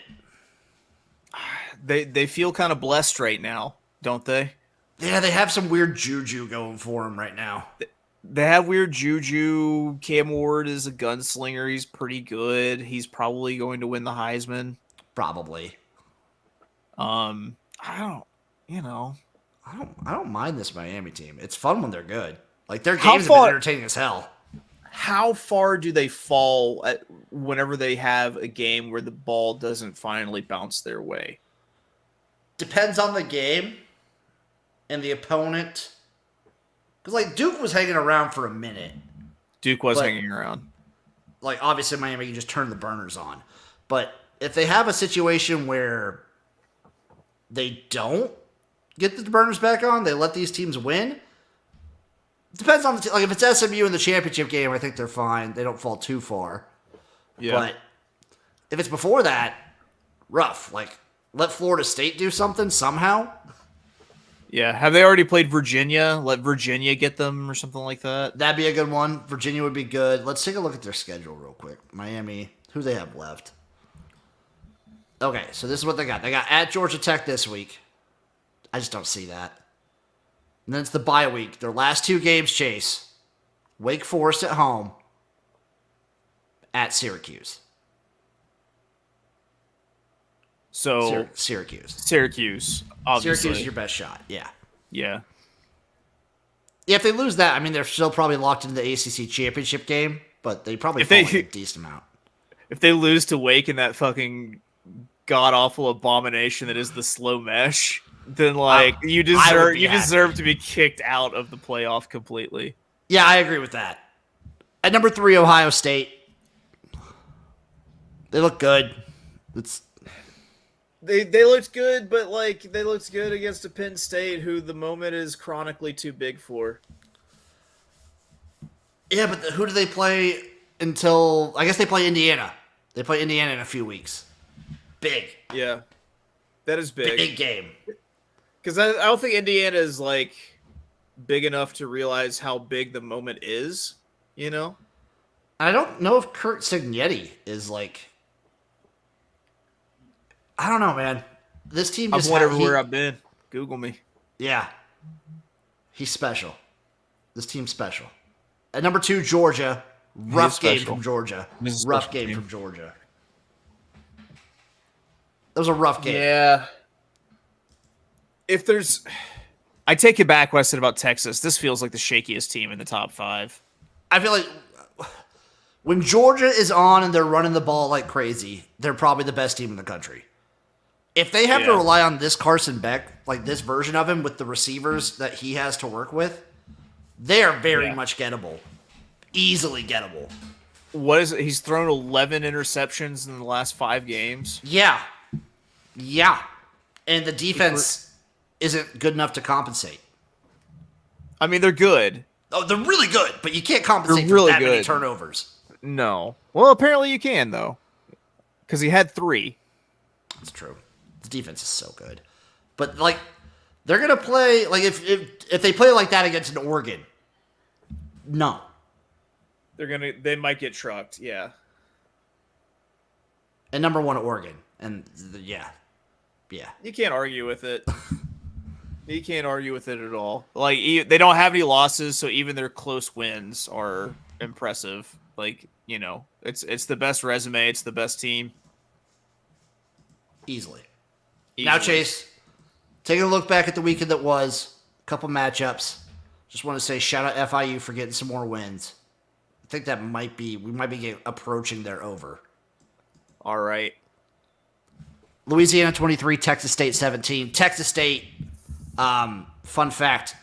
[SPEAKER 3] They feel kind of blessed right now, don't they?
[SPEAKER 1] Yeah, they have some weird juju going for them right now.
[SPEAKER 3] They have weird juju. Cam Ward is a gunslinger. He's pretty good. He's probably going to win the Heisman.
[SPEAKER 1] Probably.
[SPEAKER 3] I
[SPEAKER 1] don't mind this Miami team. It's fun when they're good. Their games have been entertaining as hell.
[SPEAKER 3] How far do they fall whenever they have a game where the ball doesn't finally bounce their way?
[SPEAKER 1] Depends on the game and the opponent. Because, Duke was hanging around for a minute.
[SPEAKER 3] Duke was hanging around.
[SPEAKER 1] Obviously, Miami can just turn the burners on. But if they have a situation where they don't get the burners back on, they let these teams win. It depends on the if it's SMU in the championship game, I think they're fine. They don't fall too far. Yeah. But if it's before that, rough. Let Florida State do something somehow.
[SPEAKER 3] Yeah. Have they already played Virginia? Let Virginia get them or something like that.
[SPEAKER 1] That'd be a good one. Virginia would be good. Let's take a look at their schedule real quick. Miami, who they have left? Okay, so this is what they got. They got at Georgia Tech this week. I just don't see that. And then it's the bye week. Their last 2 games, Chase. Wake Forest at home. At Syracuse.
[SPEAKER 3] So
[SPEAKER 1] Syracuse.
[SPEAKER 3] Obviously.
[SPEAKER 1] Syracuse is your best shot. Yeah.
[SPEAKER 3] Yeah.
[SPEAKER 1] Yeah, if they lose that, I mean, they're still probably locked into the ACC championship game, but they probably fall a decent amount.
[SPEAKER 3] If they lose to Wake in that fucking god-awful abomination that is the slow mesh, then, like, you deserve to be kicked out of the playoff completely.
[SPEAKER 1] Yeah, I agree with that. At number 3, Ohio State. They look good.
[SPEAKER 3] They looked good, but like they looked good against a Penn State who the moment is chronically too big for.
[SPEAKER 1] Yeah, but who do they play until... I guess they play Indiana. They play Indiana in a few weeks. Big.
[SPEAKER 3] Yeah. That is big.
[SPEAKER 1] Big game.
[SPEAKER 3] Because I don't think Indiana is like big enough to realize how big the moment is, you know?
[SPEAKER 1] I don't know if Kurt Signetti is like... I don't know, man. This team just...
[SPEAKER 3] I've went everywhere I've been. Google me.
[SPEAKER 1] Yeah. He's special. This team's special. At number 2, Georgia. Rough game from Georgia. Rough game from Georgia. That was a rough game.
[SPEAKER 3] Yeah. If there's... I take it back what I said about Texas. This feels like the shakiest team in the top 5.
[SPEAKER 1] I feel like when Georgia is on and they're running the ball like crazy, they're probably the best team in the country. If they have to rely on this Carson Beck, like this version of him with the receivers that he has to work with, they are very much gettable. Easily gettable.
[SPEAKER 3] What is it? He's thrown 11 interceptions in the last 5 games.
[SPEAKER 1] Yeah. Yeah. And the defense isn't good enough to compensate.
[SPEAKER 3] I mean, they're good.
[SPEAKER 1] Oh, they're really good, but you can't compensate for that many turnovers.
[SPEAKER 3] No. Well, apparently you can, though. Because he had 3.
[SPEAKER 1] That's true. The defense is so good. But, like, they're going to play... Like, if they play like that against an Oregon, no.
[SPEAKER 3] They might get trucked, yeah.
[SPEAKER 1] And number 1, Oregon. And, yeah.
[SPEAKER 3] You can't argue with it. You can't argue with it at all. Like, they don't have any losses, so even their close wins are impressive. Like, you know, it's the best resume. It's the best team.
[SPEAKER 1] Easily. Now, Chase, taking a look back at the weekend that was, a couple matchups. Just want to say shout out FIU for getting some more wins. I think we might be approaching their over.
[SPEAKER 3] All right.
[SPEAKER 1] Louisiana 23, Texas State 17. Texas State, fun fact,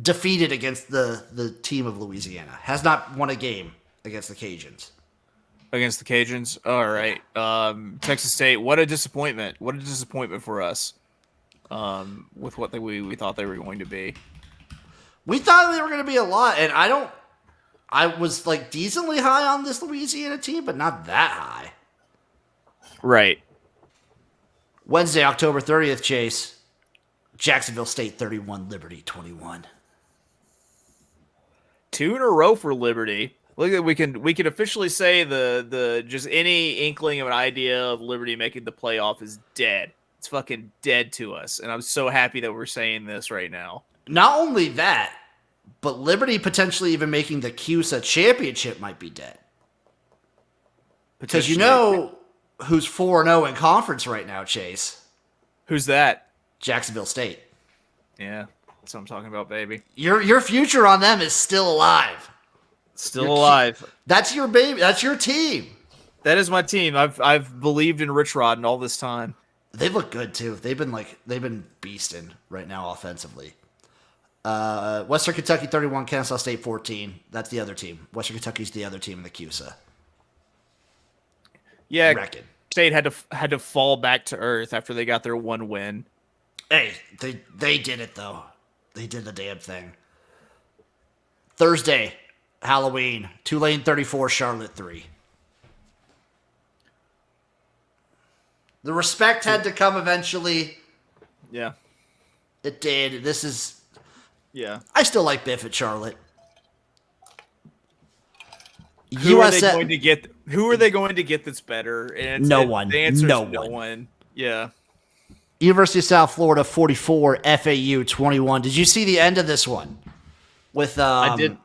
[SPEAKER 1] defeated against the team of Louisiana. Has not won a game against the Cajuns.
[SPEAKER 3] Against the Cajuns? All right. Texas State, what a disappointment. What a disappointment for us with what we thought they were going to be.
[SPEAKER 1] We thought they were going to be a lot, and I was like decently high on this Louisiana team, but not that high.
[SPEAKER 3] Right.
[SPEAKER 1] Wednesday, October 30th, Chase. Jacksonville State 31, Liberty 21.
[SPEAKER 3] 2 in a row for Liberty. Look, we can officially say the just any inkling of an idea of Liberty making the playoff is dead. It's fucking dead to us, and I'm so happy that we're saying this right now.
[SPEAKER 1] Not only that, but Liberty potentially even making the CUSA championship might be dead. Because you know who's 4-0 in conference right now, Chase?
[SPEAKER 3] Who's that?
[SPEAKER 1] Jacksonville State.
[SPEAKER 3] Yeah, that's what I'm talking about, baby.
[SPEAKER 1] Your future on them is still alive.
[SPEAKER 3] Still alive.
[SPEAKER 1] That's your baby. That's your team.
[SPEAKER 3] That is my team. I've believed in Rich Rod and all this time.
[SPEAKER 1] They look good too. They've been beasting right now offensively. Western Kentucky 31, Kennesaw State 14. That's the other team. Western Kentucky's the other team in the CUSA.
[SPEAKER 3] Yeah, State had to fall back to earth after they got their 1 win.
[SPEAKER 1] Hey, they did it though. They did the damn thing. Thursday, Halloween, Tulane 34, Charlotte 3. The respect had to come eventually.
[SPEAKER 3] Yeah.
[SPEAKER 1] It did. This is.
[SPEAKER 3] Yeah.
[SPEAKER 1] I still like Biff at Charlotte.
[SPEAKER 3] Who are they going to get? Who are they going to get that's better? And
[SPEAKER 1] no one.
[SPEAKER 3] The answer
[SPEAKER 1] no
[SPEAKER 3] is no one. Yeah.
[SPEAKER 1] University of South Florida 44, FAU 21. Did you see the end of this one? With
[SPEAKER 3] I did.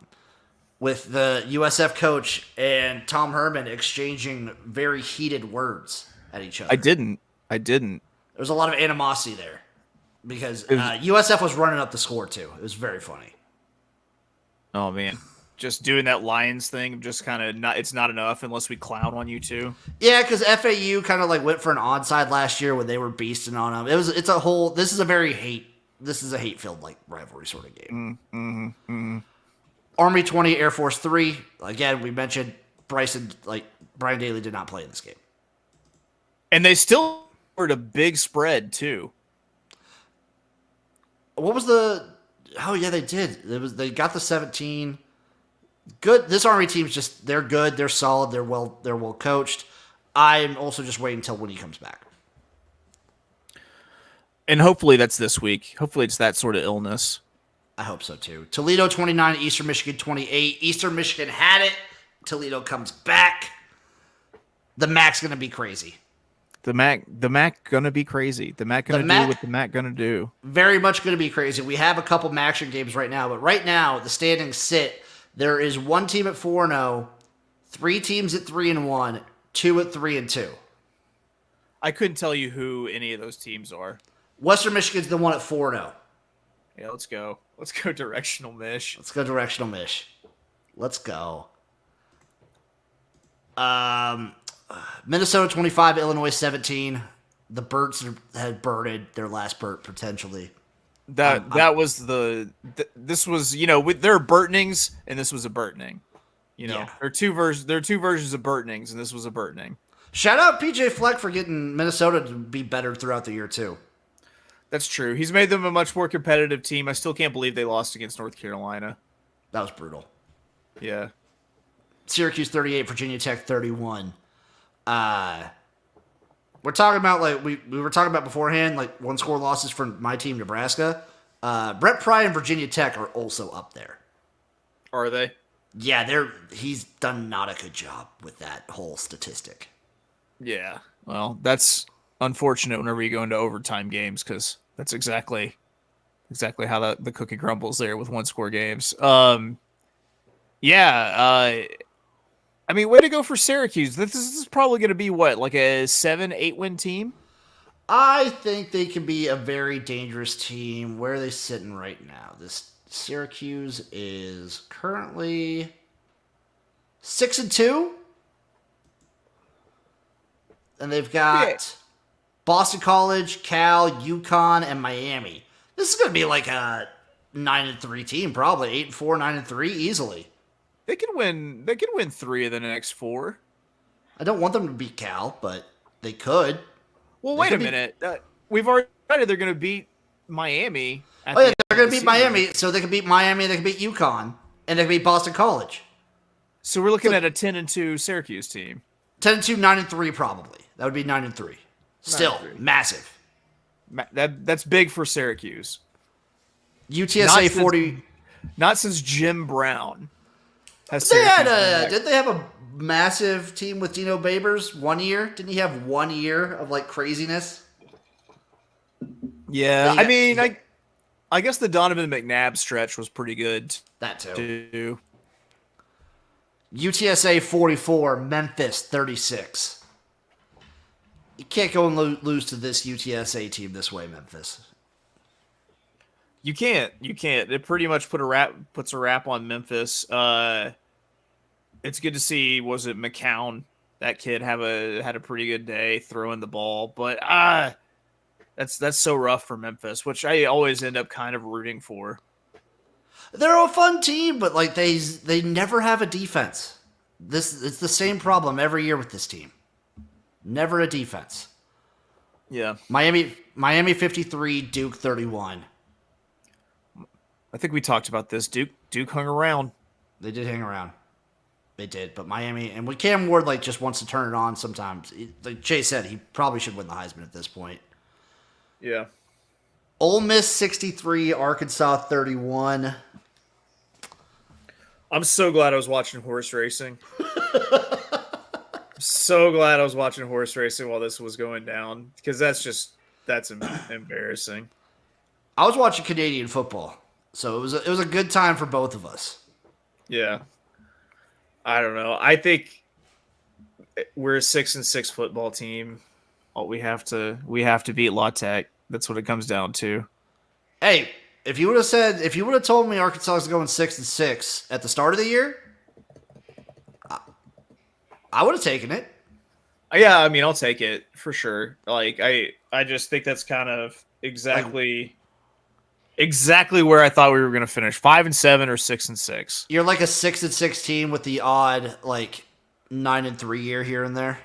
[SPEAKER 1] With the USF coach and Tom Herman exchanging very heated words at each other.
[SPEAKER 3] I didn't.
[SPEAKER 1] There was a lot of animosity there because USF was running up the score too. It was very funny.
[SPEAKER 3] Oh man, just doing that Lions thing, just kind of not. It's not enough unless we clown on you too.
[SPEAKER 1] Yeah, because FAU kind of like went for an onside last year when they were beasting on them. It's a whole. This is a hate-filled like rivalry sort of game. Army 20, Air Force 3. Again, we mentioned Brian Daly did not play in this game.
[SPEAKER 3] And they still scored a big spread, too.
[SPEAKER 1] What was the... Oh, yeah, they did. They got the 17. Good. This Army team's just... They're good. They're solid. They're well coached. I'm also just waiting until Winnie comes back.
[SPEAKER 3] And hopefully that's this week. Hopefully it's that sort of illness.
[SPEAKER 1] I hope so, too. Toledo 29, Eastern Michigan 28. Eastern Michigan had it. Toledo comes back. The MAC's going to be crazy.
[SPEAKER 3] The MAC going to be crazy. The MAC going to do what the MAC going to do.
[SPEAKER 1] Very much going to be crazy. We have a couple MACtion games right now, but right now, the standings sit. There is one team at 4-0, 3 teams at 3-1, 2 at 3-2.
[SPEAKER 3] I couldn't tell you who any of those teams are.
[SPEAKER 1] Western Michigan's the one at 4-0.
[SPEAKER 3] Yeah, let's go. Let's go Directional Mish.
[SPEAKER 1] Let's go Directional Mish. Let's go. Minnesota 25, Illinois 17. The Birds had birded their last Burt potentially.
[SPEAKER 3] That was this was, there are Burtonings and this was a Burtoning. There are two versions of Burtonings and this was a Burtoning.
[SPEAKER 1] Shout out PJ Fleck for getting Minnesota to be better throughout the year too.
[SPEAKER 3] That's true. He's made them a much more competitive team. I still can't believe they lost against North Carolina.
[SPEAKER 1] That was brutal.
[SPEAKER 3] Yeah.
[SPEAKER 1] Syracuse 38, Virginia Tech 31. We're talking about, like, we were talking about beforehand, like, one-score losses for my team, Nebraska. Brett Pry and Virginia Tech are also up there.
[SPEAKER 3] Are they?
[SPEAKER 1] Yeah, he's done not a good job with that whole statistic.
[SPEAKER 3] Yeah. Well, that's unfortunate whenever you go into overtime games because that's exactly how the cookie crumbles there with one-score games. I mean, way to go for Syracuse. This is probably going to be what, like a 7-8 win team?
[SPEAKER 1] I think they can be a very dangerous team. Where are they sitting right now? This Syracuse is currently 6-2. And they've got Boston College, Cal, UConn, and Miami. This is going to be like a 9-3 team, probably 8-4, 9-3 easily.
[SPEAKER 3] They can win 3 of the next 4.
[SPEAKER 1] I don't want them to beat Cal, but they could.
[SPEAKER 3] Well, wait a minute. We've already decided they're going to beat Miami.
[SPEAKER 1] They're going to beat Miami, so they can beat Miami, they can beat UConn, and they can beat Boston College.
[SPEAKER 3] So we're looking at a 10-2 Syracuse team.
[SPEAKER 1] 10-2, 9-3 probably. That would be 9-3. Still,
[SPEAKER 3] 9-3.
[SPEAKER 1] massive.
[SPEAKER 3] That's big for Syracuse.
[SPEAKER 1] UTSA 40.
[SPEAKER 3] Not since Jim Brown has
[SPEAKER 1] Didn't they have a massive team with Dino Babers 1 year? Didn't he have 1 year of like craziness?
[SPEAKER 3] Yeah, I guess the Donovan McNabb stretch was pretty good.
[SPEAKER 1] That too.
[SPEAKER 3] 2.
[SPEAKER 1] UTSA 44, Memphis 36. You can't go and lose to this UTSA team this way, Memphis.
[SPEAKER 3] You can't. It pretty much puts a wrap on Memphis. It's good to see. Was it McCown? That kid had a pretty good day throwing the ball, but that's so rough for Memphis, which I always end up kind of rooting for.
[SPEAKER 1] They're a fun team, but like they never have a defense. It's the same problem every year with this team. Never a defense.
[SPEAKER 3] Yeah.
[SPEAKER 1] Miami 53, Duke 31.
[SPEAKER 3] I think we talked about this. Duke hung around.
[SPEAKER 1] They did hang around. They did, but Miami and when Cam Ward like just wants to turn it on sometimes. Like Jay said, he probably should win the Heisman at this point.
[SPEAKER 3] Yeah.
[SPEAKER 1] Ole Miss 63, Arkansas 31.
[SPEAKER 3] I'm so glad I was watching horse racing. So glad I was watching horse racing while this was going down, because that's embarrassing.
[SPEAKER 1] I was watching Canadian football, so it was a good time for both of us.
[SPEAKER 3] Yeah. I don't know. I think we're a 6-6 football team. We have to beat La Tech. That's what it comes down to.
[SPEAKER 1] Hey, if you would have told me Arkansas was going 6-6 at the start of the year, I would have taken it.
[SPEAKER 3] Yeah, I mean, I'll take it for sure. Like, I just think that's kind of exactly where I thought we were going to finish. 5-7 or 6-6.
[SPEAKER 1] You're like a 6-6 team with the odd 9-3 year here and there.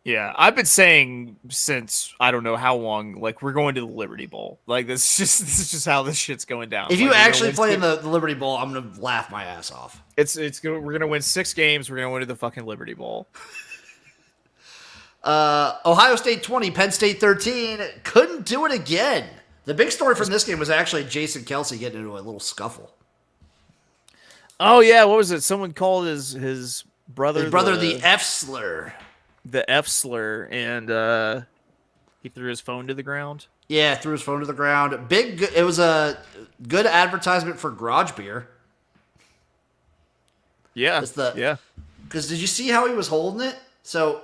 [SPEAKER 3] Yeah, I've been saying since I don't know how long, like, we're going to the Liberty Bowl. Like, this is just how this shit's going down.
[SPEAKER 1] If you actually play in the Liberty Bowl, I'm gonna laugh my ass off.
[SPEAKER 3] We're gonna win 6 games. We're gonna win the fucking Liberty Bowl.
[SPEAKER 1] Ohio State 20, Penn State 13. Couldn't do it again. The big story from this game was actually Jason Kelsey getting into a little scuffle.
[SPEAKER 3] Oh yeah, what was it? Someone called his brother
[SPEAKER 1] the F slur.
[SPEAKER 3] The F slur, and he threw his phone to the ground.
[SPEAKER 1] Yeah, threw his phone to the ground. It was a good advertisement for garage beer.
[SPEAKER 3] Yeah, yeah.
[SPEAKER 1] Because did you see how he was holding it? So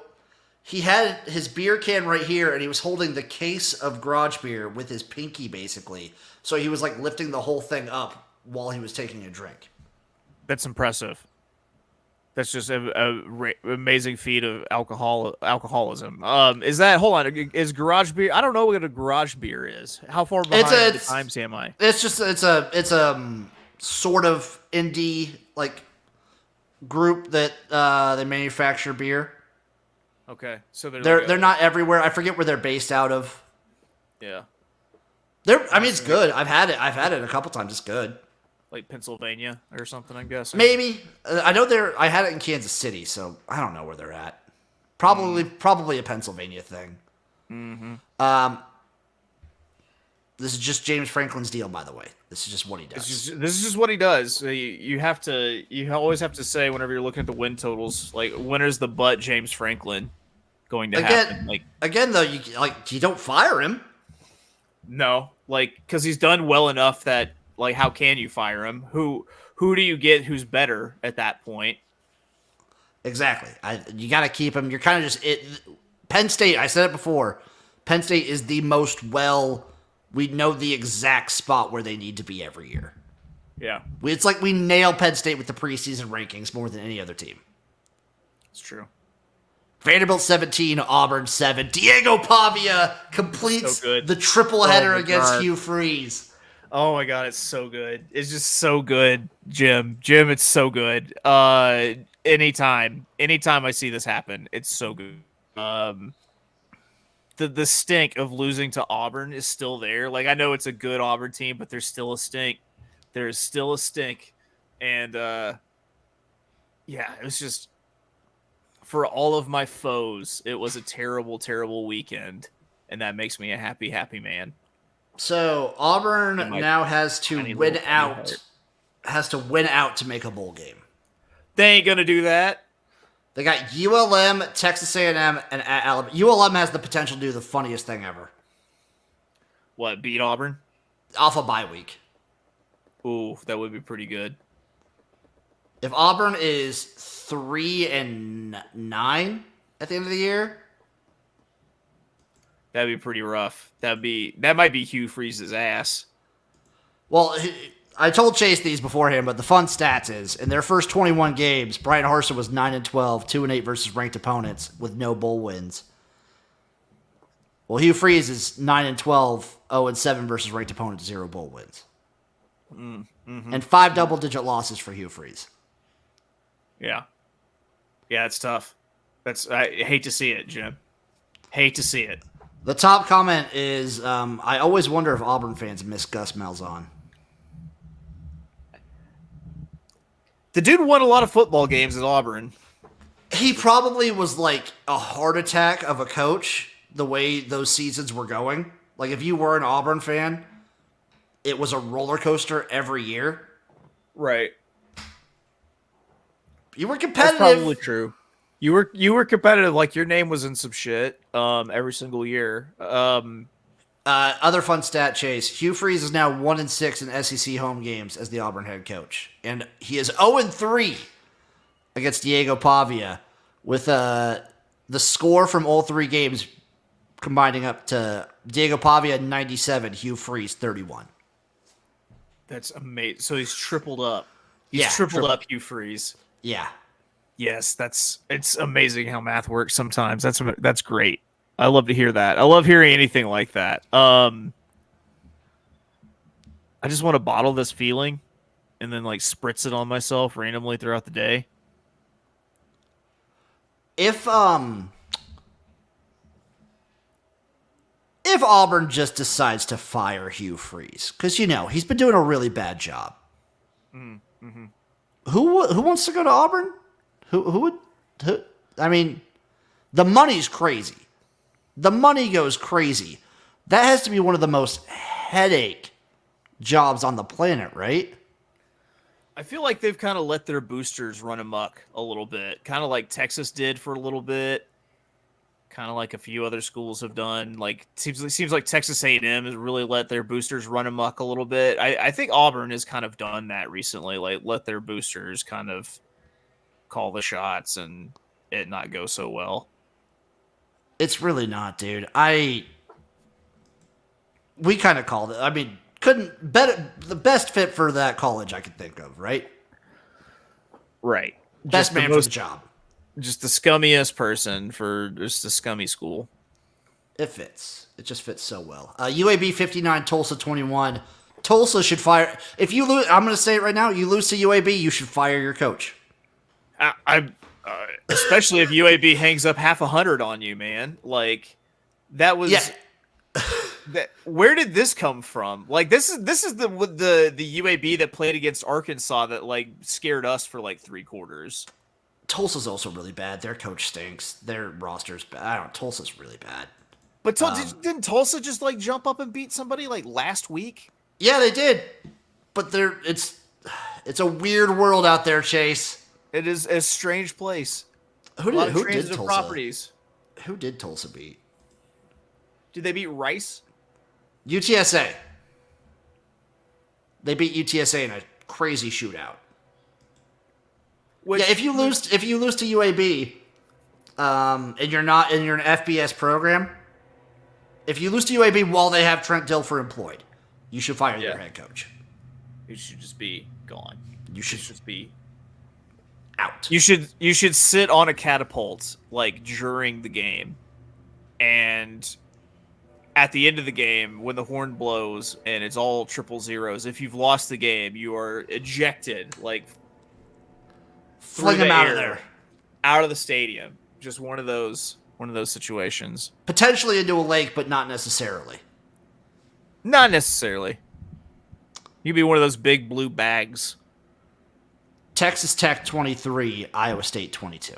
[SPEAKER 1] he had his beer can right here, and he was holding the case of garage beer with his pinky, basically. So he was like lifting the whole thing up while he was taking a drink.
[SPEAKER 3] That's impressive. That's just a amazing feat of alcoholism. Is that? Hold on. Is garage beer? I don't know what a garage beer is. How far behind the times am I?
[SPEAKER 1] It's a sort of indie group that they manufacture beer.
[SPEAKER 3] Okay, so
[SPEAKER 1] they're not everywhere. I forget where they're based out of.
[SPEAKER 3] Yeah.
[SPEAKER 1] It's good. I've had it a couple times. It's good.
[SPEAKER 3] Like Pennsylvania or something, I'm guessing.
[SPEAKER 1] Maybe. I know I had it in Kansas City, so I don't know where they're at. Probably a Pennsylvania thing.
[SPEAKER 3] Mm-hmm.
[SPEAKER 1] This is just James Franklin's deal, by the way. This is just what he does.
[SPEAKER 3] This is just what he does. You always have to say whenever you're looking at the win totals, like, when is the butt James Franklin going to happen? Like,
[SPEAKER 1] again, though, you don't fire him.
[SPEAKER 3] No, because he's done well enough that, how can you fire him? Who do you get who's better at that point?
[SPEAKER 1] Exactly. You got to keep him. You're kind of just Penn State, I said it before, Penn State is the most we know the exact spot where they need to be every year.
[SPEAKER 3] Yeah.
[SPEAKER 1] It's like we nail Penn State with the preseason rankings more than any other team.
[SPEAKER 3] It's true.
[SPEAKER 1] Vanderbilt 17, Auburn 7. Diego Pavia completes the triple header against Hugh Freeze.
[SPEAKER 3] Oh my God, it's so good. It's just so good, Jim. It's so good. Anytime I see this happen, it's so good. The stink of losing to Auburn is still there. I know it's a good Auburn team, but there's still a stink. There's still a stink. And yeah, it was just, for all of my foes, it was a terrible, terrible weekend. And that makes me a happy, happy man.
[SPEAKER 1] So Auburn now has to win out to make a bowl game.
[SPEAKER 3] They ain't gonna do that.
[SPEAKER 1] They got ULM, Texas A&M, and Alabama. ULM has the potential to do the funniest thing ever.
[SPEAKER 3] What, beat Auburn?
[SPEAKER 1] Off a bye week.
[SPEAKER 3] Ooh, that would be pretty good.
[SPEAKER 1] If Auburn is 3-9 at the end of the year,
[SPEAKER 3] that'd be pretty rough. That might be Hugh Freeze's ass.
[SPEAKER 1] Well, I told Chase these beforehand, but the fun stats is, in their first 21 games, Brian Harsin was 9-12, 2-8 versus ranked opponents with no bowl wins. Well, Hugh Freeze is 9-12, 0-7 versus ranked opponents, 0 bowl wins.
[SPEAKER 3] Mm-hmm.
[SPEAKER 1] And 5 double-digit losses for Hugh Freeze.
[SPEAKER 3] Yeah. Yeah, it's tough. I hate to see it, Jim. Hate to see it.
[SPEAKER 1] The top comment is, I always wonder if Auburn fans miss Gus Malzahn.
[SPEAKER 3] The dude won a lot of football games at Auburn.
[SPEAKER 1] He probably was like a heart attack of a coach, the way those seasons were going. Like if you were an Auburn fan, it was a roller coaster every year.
[SPEAKER 3] Right.
[SPEAKER 1] You were competitive.
[SPEAKER 3] That's probably true. You were competitive. Like your name was in some shit. Every single year.
[SPEAKER 1] Other fun stat, Chase. Hugh Freeze is now 1-6 in SEC home games as the Auburn head coach, and he is 0-3 against Diego Pavia, with the score from all 3 games combining up to Diego Pavia 97, Hugh Freeze 31.
[SPEAKER 3] That's amazing. So he's tripled up. He's
[SPEAKER 1] Yeah,
[SPEAKER 3] tripled up Hugh Freeze.
[SPEAKER 1] Yeah.
[SPEAKER 3] Yes, it's amazing how math works sometimes. That's great. I love to hear that. I love hearing anything like that. I just want to bottle this feeling and then like spritz it on myself randomly throughout the day.
[SPEAKER 1] If Auburn just decides to fire Hugh Freeze, because he's been doing a really bad job.
[SPEAKER 3] Mm-hmm.
[SPEAKER 1] Who wants to go to Auburn? Who would? I mean, the money's crazy. The money goes crazy. That has to be one of the most headache jobs on the planet, right?
[SPEAKER 3] I feel like they've kind of let their boosters run amok a little bit, kind of like Texas did for a little bit, kind of like a few other schools have done. Like seems like Texas A&M has really let their boosters run amok a little bit. I think Auburn has kind of done that recently, like let their boosters kind of call the shots and it not go so well.
[SPEAKER 1] It's really not, dude. We kind of called it. I mean, the best fit for that college I could think of, right?
[SPEAKER 3] Right.
[SPEAKER 1] Best man for the job.
[SPEAKER 3] Just the scummiest person for just a scummy school.
[SPEAKER 1] It fits. It just fits so well. UAB 59, Tulsa 21. Tulsa should fire. If you lose, I'm going to say it right now. You lose to UAB, you should fire your coach.
[SPEAKER 3] Especially if UAB hangs up 100 on you, man. Like that was. Yeah. Where did this come from? Like this is the UAB that played against Arkansas that like scared us for like 3 quarters.
[SPEAKER 1] Tulsa's also really bad. Their coach stinks. Their roster's bad. I don't know. Tulsa's really bad.
[SPEAKER 3] But didn't Tulsa just like jump up and beat somebody like last week?
[SPEAKER 1] Yeah, they did. But it's a weird world out there, Chase.
[SPEAKER 3] It is a strange place.
[SPEAKER 1] Who did Tulsa?
[SPEAKER 3] Properties.
[SPEAKER 1] Who did Tulsa beat?
[SPEAKER 3] Did they beat Rice?
[SPEAKER 1] UTSA. They beat UTSA in a crazy shootout. If you lose to UAB, and you're an FBS program, if you lose to UAB while they have Trent Dilfer employed, you should fire their head coach.
[SPEAKER 3] You should just be gone.
[SPEAKER 1] You should just
[SPEAKER 3] be
[SPEAKER 1] out.
[SPEAKER 3] You should sit on a catapult like during the game, and at the end of the game, when the horn blows and it's all 000s, if you've lost the game, you are ejected, like
[SPEAKER 1] fling them out of there,
[SPEAKER 3] out of the stadium. Just one of those situations.
[SPEAKER 1] Potentially into a lake, but not necessarily.
[SPEAKER 3] Not necessarily. You'd be one of those big blue bags.
[SPEAKER 1] Texas Tech 23, Iowa State 22.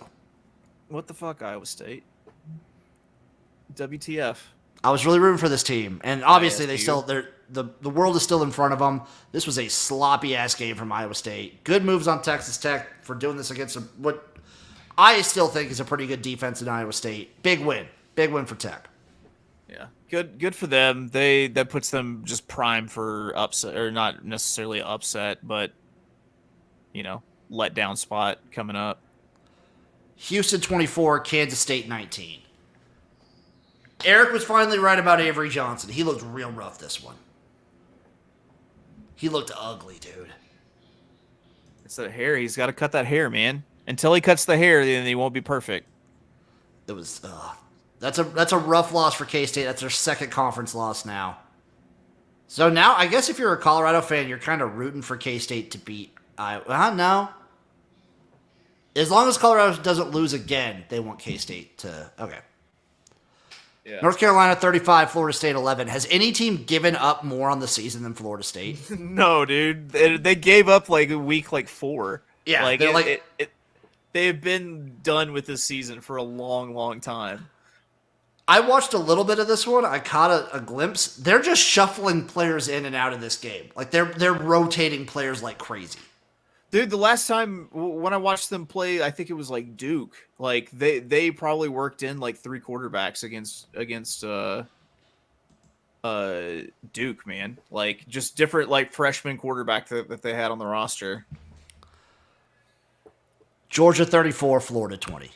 [SPEAKER 3] What the fuck, Iowa State? WTF?
[SPEAKER 1] I was really rooting for this team, and obviously the world is still in front of them. This was a sloppy ass game from Iowa State. Good moves on Texas Tech for doing this against what I still think is a pretty good defense in Iowa State. Big win for Tech.
[SPEAKER 3] Yeah, good for them. That puts them just prime for upset, or not necessarily upset, but let down spot coming up.
[SPEAKER 1] Houston 24, Kansas State 19. Eric was finally right about Avery Johnson. He looked real rough this one. He looked ugly, dude.
[SPEAKER 3] It's that hair. He's got to cut that hair, man. Until he cuts the hair, then he won't be perfect.
[SPEAKER 1] It was that's a rough loss for K-State. That's their second conference loss now. So now, I guess if you're a Colorado fan, you're kind of rooting for K-State to beat Iowa. No. As long as Colorado doesn't lose again, they want K-State to... Okay. Yeah. North Carolina 35, Florida State 11. Has any team given up more on the season than Florida State?
[SPEAKER 3] No, dude. They gave up like week 4.
[SPEAKER 1] Yeah,
[SPEAKER 3] they've been done with this season for a long, long time.
[SPEAKER 1] I watched a little bit of this one. I caught a glimpse. They're just shuffling players in and out of this game. Like they're rotating players like crazy.
[SPEAKER 3] Dude, the last time when I watched them play, I think it was like Duke. Like they probably worked in like 3 quarterbacks against Duke, man. Like just different like freshman quarterback that they had on the roster.
[SPEAKER 1] Georgia 34, Florida 20.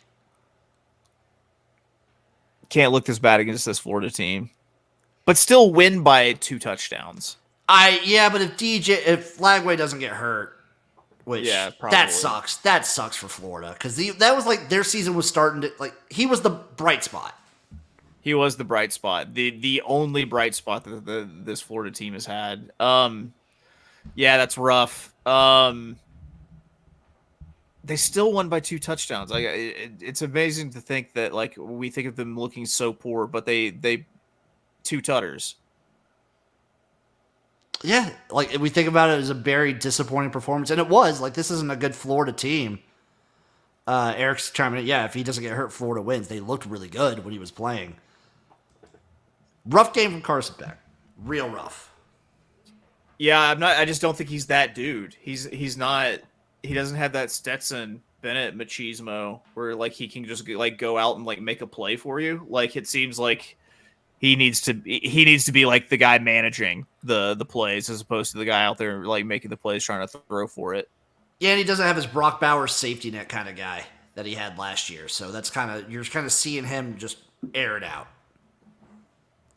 [SPEAKER 3] Can't look this bad against this Florida team. But still win by 2 touchdowns.
[SPEAKER 1] But if Flagway doesn't get hurt, which that sucks. That sucks for Florida because that was like their season was starting to like he was the bright spot.
[SPEAKER 3] He was the bright spot, the only bright spot that this Florida team has had. Yeah, that's rough. They still won by 2 touchdowns. Like it's amazing to think that like we think of them looking so poor, but they 2 tutters.
[SPEAKER 1] Yeah, like we think about it as a very disappointing performance, and it was. Like this isn't a good Florida team. Eric's chiming in. Yeah, if he doesn't get hurt, Florida wins. They looked really good when he was playing. Rough game from Carson Beck. Real rough.
[SPEAKER 3] Yeah, I just don't think he's that dude. He's not. He doesn't have that Stetson Bennett machismo where like he can just like go out and like make a play for you. Like it seems like he needs to be like the guy managing the plays as opposed to the guy out there like making the plays trying to throw for it.
[SPEAKER 1] Yeah, and he doesn't have his Brock Bowers safety net kind of guy that he had last year. So that's you're kind of seeing him just air it out.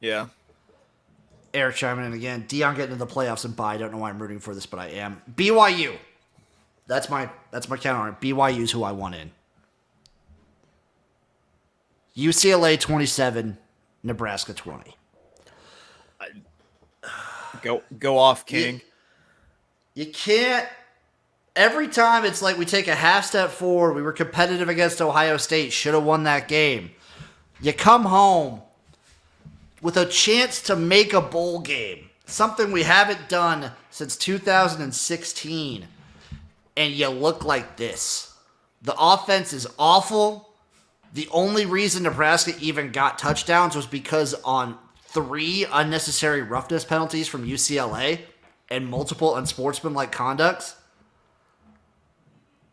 [SPEAKER 3] Yeah.
[SPEAKER 1] Eric chiming in again. Deion getting into the playoffs and bye. I don't know why I'm rooting for this, but I am. BYU. That's my count on it. BYU's who I want in. UCLA 27, Nebraska 20.
[SPEAKER 3] Go off, King.
[SPEAKER 1] You can't. Every time it's like we take a half step forward. We were competitive against Ohio State. Should have won that game. You come home with a chance to make a bowl game. Something we haven't done since 2016. And you look like this. The offense is awful. The only reason Nebraska even got touchdowns was because on 3 unnecessary roughness penalties from UCLA and multiple unsportsmanlike conducts.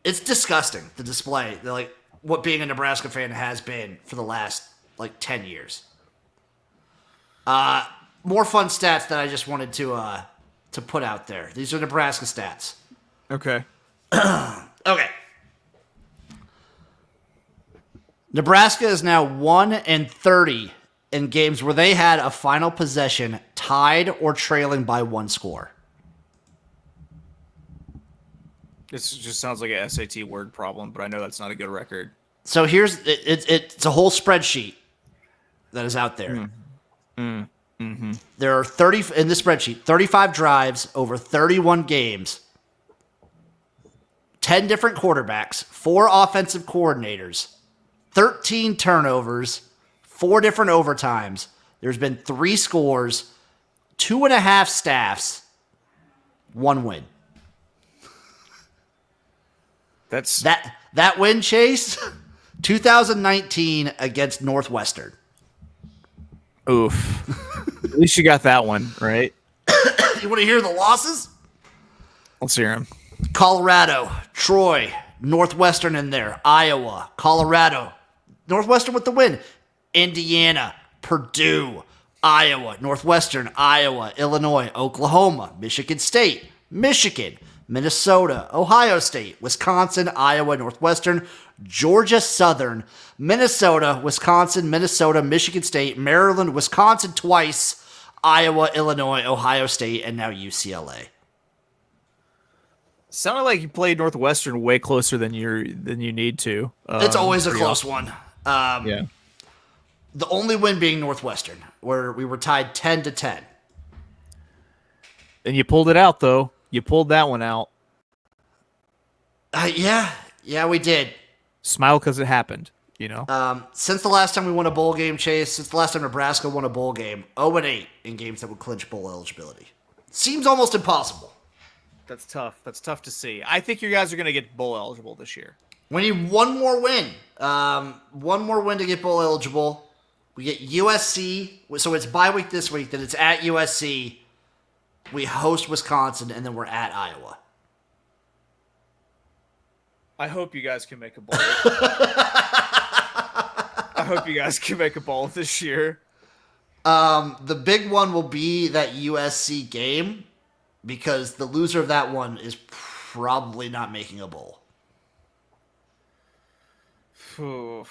[SPEAKER 1] It's disgusting, the display. Like what being a Nebraska fan has been for the last like 10 years. More fun stats that I just wanted to put out there. These are Nebraska stats.
[SPEAKER 3] Okay.
[SPEAKER 1] Okay. Nebraska is now 1-30 in games where they had a final possession tied or trailing by 1 score.
[SPEAKER 3] This just sounds like an SAT word problem, but I know that's not a good record.
[SPEAKER 1] So here's it's a whole spreadsheet that is out there.
[SPEAKER 3] Mm-hmm.
[SPEAKER 1] There are 30 in this spreadsheet, 35 drives over 31 games. 10 different quarterbacks, 4 offensive coordinators, 13 turnovers, 4 different overtimes. There's been 3 scores, 2.5 staffs, 1 win.
[SPEAKER 3] That's
[SPEAKER 1] that win, Chase, 2019 against Northwestern.
[SPEAKER 3] Oof. At least you got that one, right?
[SPEAKER 1] You want to hear the losses?
[SPEAKER 3] Let's hear them.
[SPEAKER 1] Colorado, Troy, Northwestern in there, Iowa, Colorado, Northwestern with the win, Indiana, Purdue, Iowa, Northwestern, Iowa, Illinois, Oklahoma, Michigan State, Michigan, Minnesota, Ohio State, Wisconsin, Iowa, Northwestern, Georgia Southern, Minnesota, Wisconsin, Minnesota, Michigan State, Maryland, Wisconsin twice, Iowa, Illinois, Ohio State, and now UCLA.
[SPEAKER 3] Sounded like you played Northwestern way closer than you need to.
[SPEAKER 1] It's always a close one.
[SPEAKER 3] Yeah.
[SPEAKER 1] The only win being Northwestern, where we were tied 10-10.
[SPEAKER 3] And you pulled it out, though. You pulled that one out.
[SPEAKER 1] Yeah, we did.
[SPEAKER 3] Smile because it happened, you know?
[SPEAKER 1] Since the last time we won a bowl game, Chase, since the last time Nebraska won a bowl game, 0-8 in games that would clinch bowl eligibility. Seems almost impossible.
[SPEAKER 3] That's tough. That's tough to see. I think you guys are going to get bowl eligible this year.
[SPEAKER 1] We need one more win. One more win to get bowl eligible. We get USC, so it's bye week this week. Then it's at USC. We host Wisconsin, and then we're at Iowa.
[SPEAKER 3] I hope you guys can make a bowl. I hope you guys can make a bowl this year.
[SPEAKER 1] The big one will be that USC game because the loser of that one is probably not making a bowl.
[SPEAKER 3] Yeah.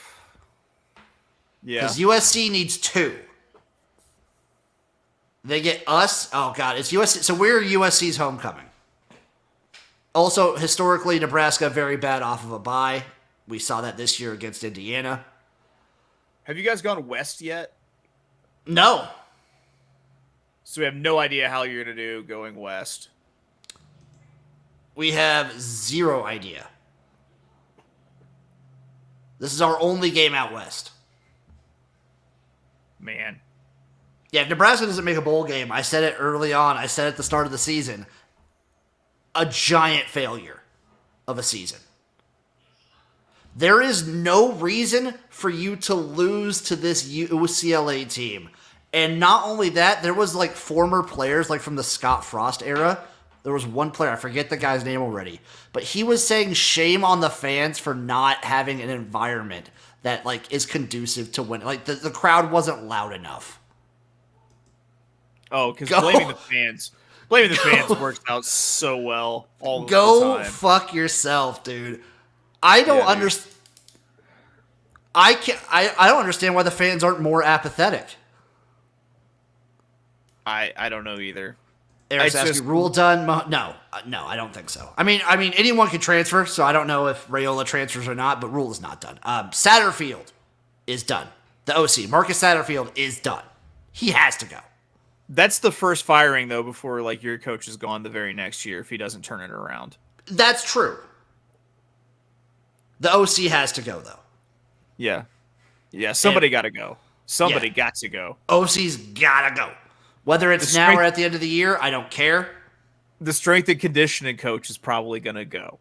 [SPEAKER 1] Because USC needs 2. They get us. Oh, God. It's USC. So we're USC's homecoming. Also, historically, Nebraska very bad off of a bye. We saw that this year against Indiana.
[SPEAKER 3] Have you guys gone west yet?
[SPEAKER 1] No.
[SPEAKER 3] So we have no idea how you're going to do going west.
[SPEAKER 1] We have 0 idea. This is our only game out west.
[SPEAKER 3] Man.
[SPEAKER 1] Yeah, if Nebraska doesn't make a bowl game, I said it early on. I said at the start of the season, a giant failure of a season. There is no reason for you to lose to this UCLA team. And not only that, there was like former players like from the Scott Frost era. There was one player, I forget the guy's name already, but he was saying shame on the fans for not having an environment that like is conducive to win. Like the crowd wasn't loud enough.
[SPEAKER 3] Oh, because blaming the fans works out so well all the time.
[SPEAKER 1] Go fuck yourself, dude. I don't understand. I don't understand why the fans aren't more apathetic.
[SPEAKER 3] I don't know either.
[SPEAKER 1] Eric's asking, rule done? No, I don't think so. I mean, anyone can transfer, so I don't know if Raiola transfers or not, but rule is not done. Satterfield is done. The OC, Marcus Satterfield, is done. He has to go.
[SPEAKER 3] That's the first firing, though, before like your coach is gone the very next year if he doesn't turn it around.
[SPEAKER 1] That's true. The OC has to go, though.
[SPEAKER 3] Yeah. Somebody got to go. Somebody got to go.
[SPEAKER 1] OC's got to go. Whether it's now or at the end of the year, I don't care.
[SPEAKER 3] The strength and conditioning coach is probably going to go.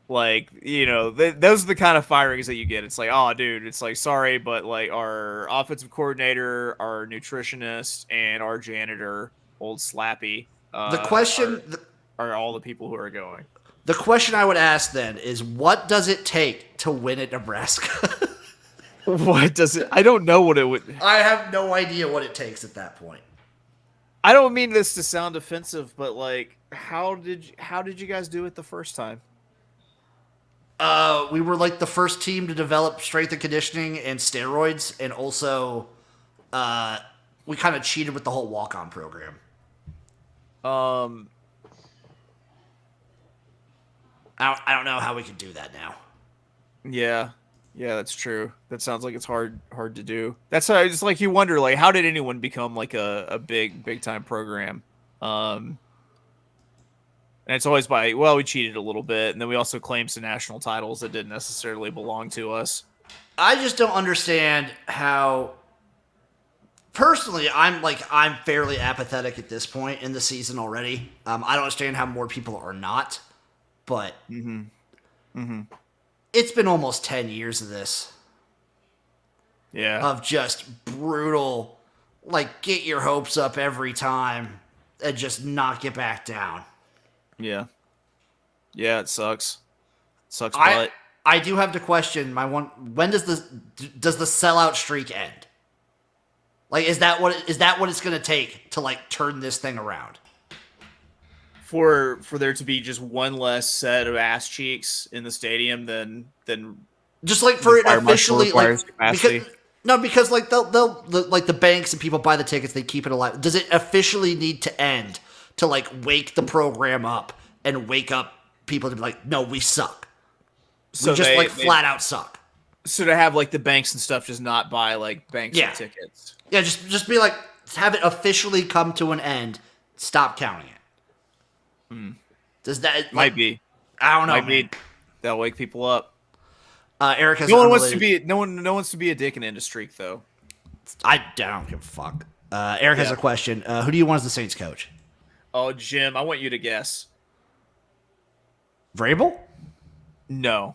[SPEAKER 3] Like, you know, those are the kind of firings that you get. It's like, oh, dude, it's like, sorry, but like our offensive coordinator, our nutritionist, and our janitor, old Slappy,
[SPEAKER 1] the question
[SPEAKER 3] are all the people who are going.
[SPEAKER 1] The question I would ask then is, what does it take to win at Nebraska?
[SPEAKER 3] What does it? I don't know what it would.
[SPEAKER 1] I have no idea what it takes at that point.
[SPEAKER 3] I don't mean this to sound offensive, but like, how did you guys do it the first time?
[SPEAKER 1] We were like the first team to develop strength and conditioning and steroids, and also we kind of cheated with the whole walk-on program. I don't know how we could do that now.
[SPEAKER 3] Yeah, that's true. That sounds like it's hard to do. That's why it's like you wonder, like, how did anyone become like a big time program? And it's always by, well, we cheated a little bit, and then we also claimed some national titles that didn't necessarily belong to us.
[SPEAKER 1] I just don't understand how. Personally, I'm fairly apathetic at this point in the season already. I don't understand how more people are not, but it's been almost 10 years of this.
[SPEAKER 3] Yeah.
[SPEAKER 1] Of just brutal, like, get your hopes up every time and just knock it back down.
[SPEAKER 3] Yeah. Yeah, it sucks. Sucks, but
[SPEAKER 1] I do have to question when does the sellout streak end? Like, is that what it's going to take to like turn this thing around?
[SPEAKER 3] For there to be just one less set of ass cheeks in the stadium than
[SPEAKER 1] just like for it officially like because like they'll like the banks and people buy the tickets, they keep it alive. Does it officially need to end to like wake the program up and wake up people to be like, no, we suck. So we just flat out suck.
[SPEAKER 3] So to have like the banks and stuff just not buy like banks and tickets.
[SPEAKER 1] Yeah, just be like, have it officially come to an end. Stop counting it. Does that
[SPEAKER 3] might be?
[SPEAKER 1] I don't know.
[SPEAKER 3] Might be. That'll wake people up.
[SPEAKER 1] Eric has
[SPEAKER 3] no one wants to be a dick and end a streak though.
[SPEAKER 1] I don't give a fuck. Eric has a question. Who do you want as the Saints coach?
[SPEAKER 3] Oh, Jim, I want you to guess.
[SPEAKER 1] Vrabel?
[SPEAKER 3] No.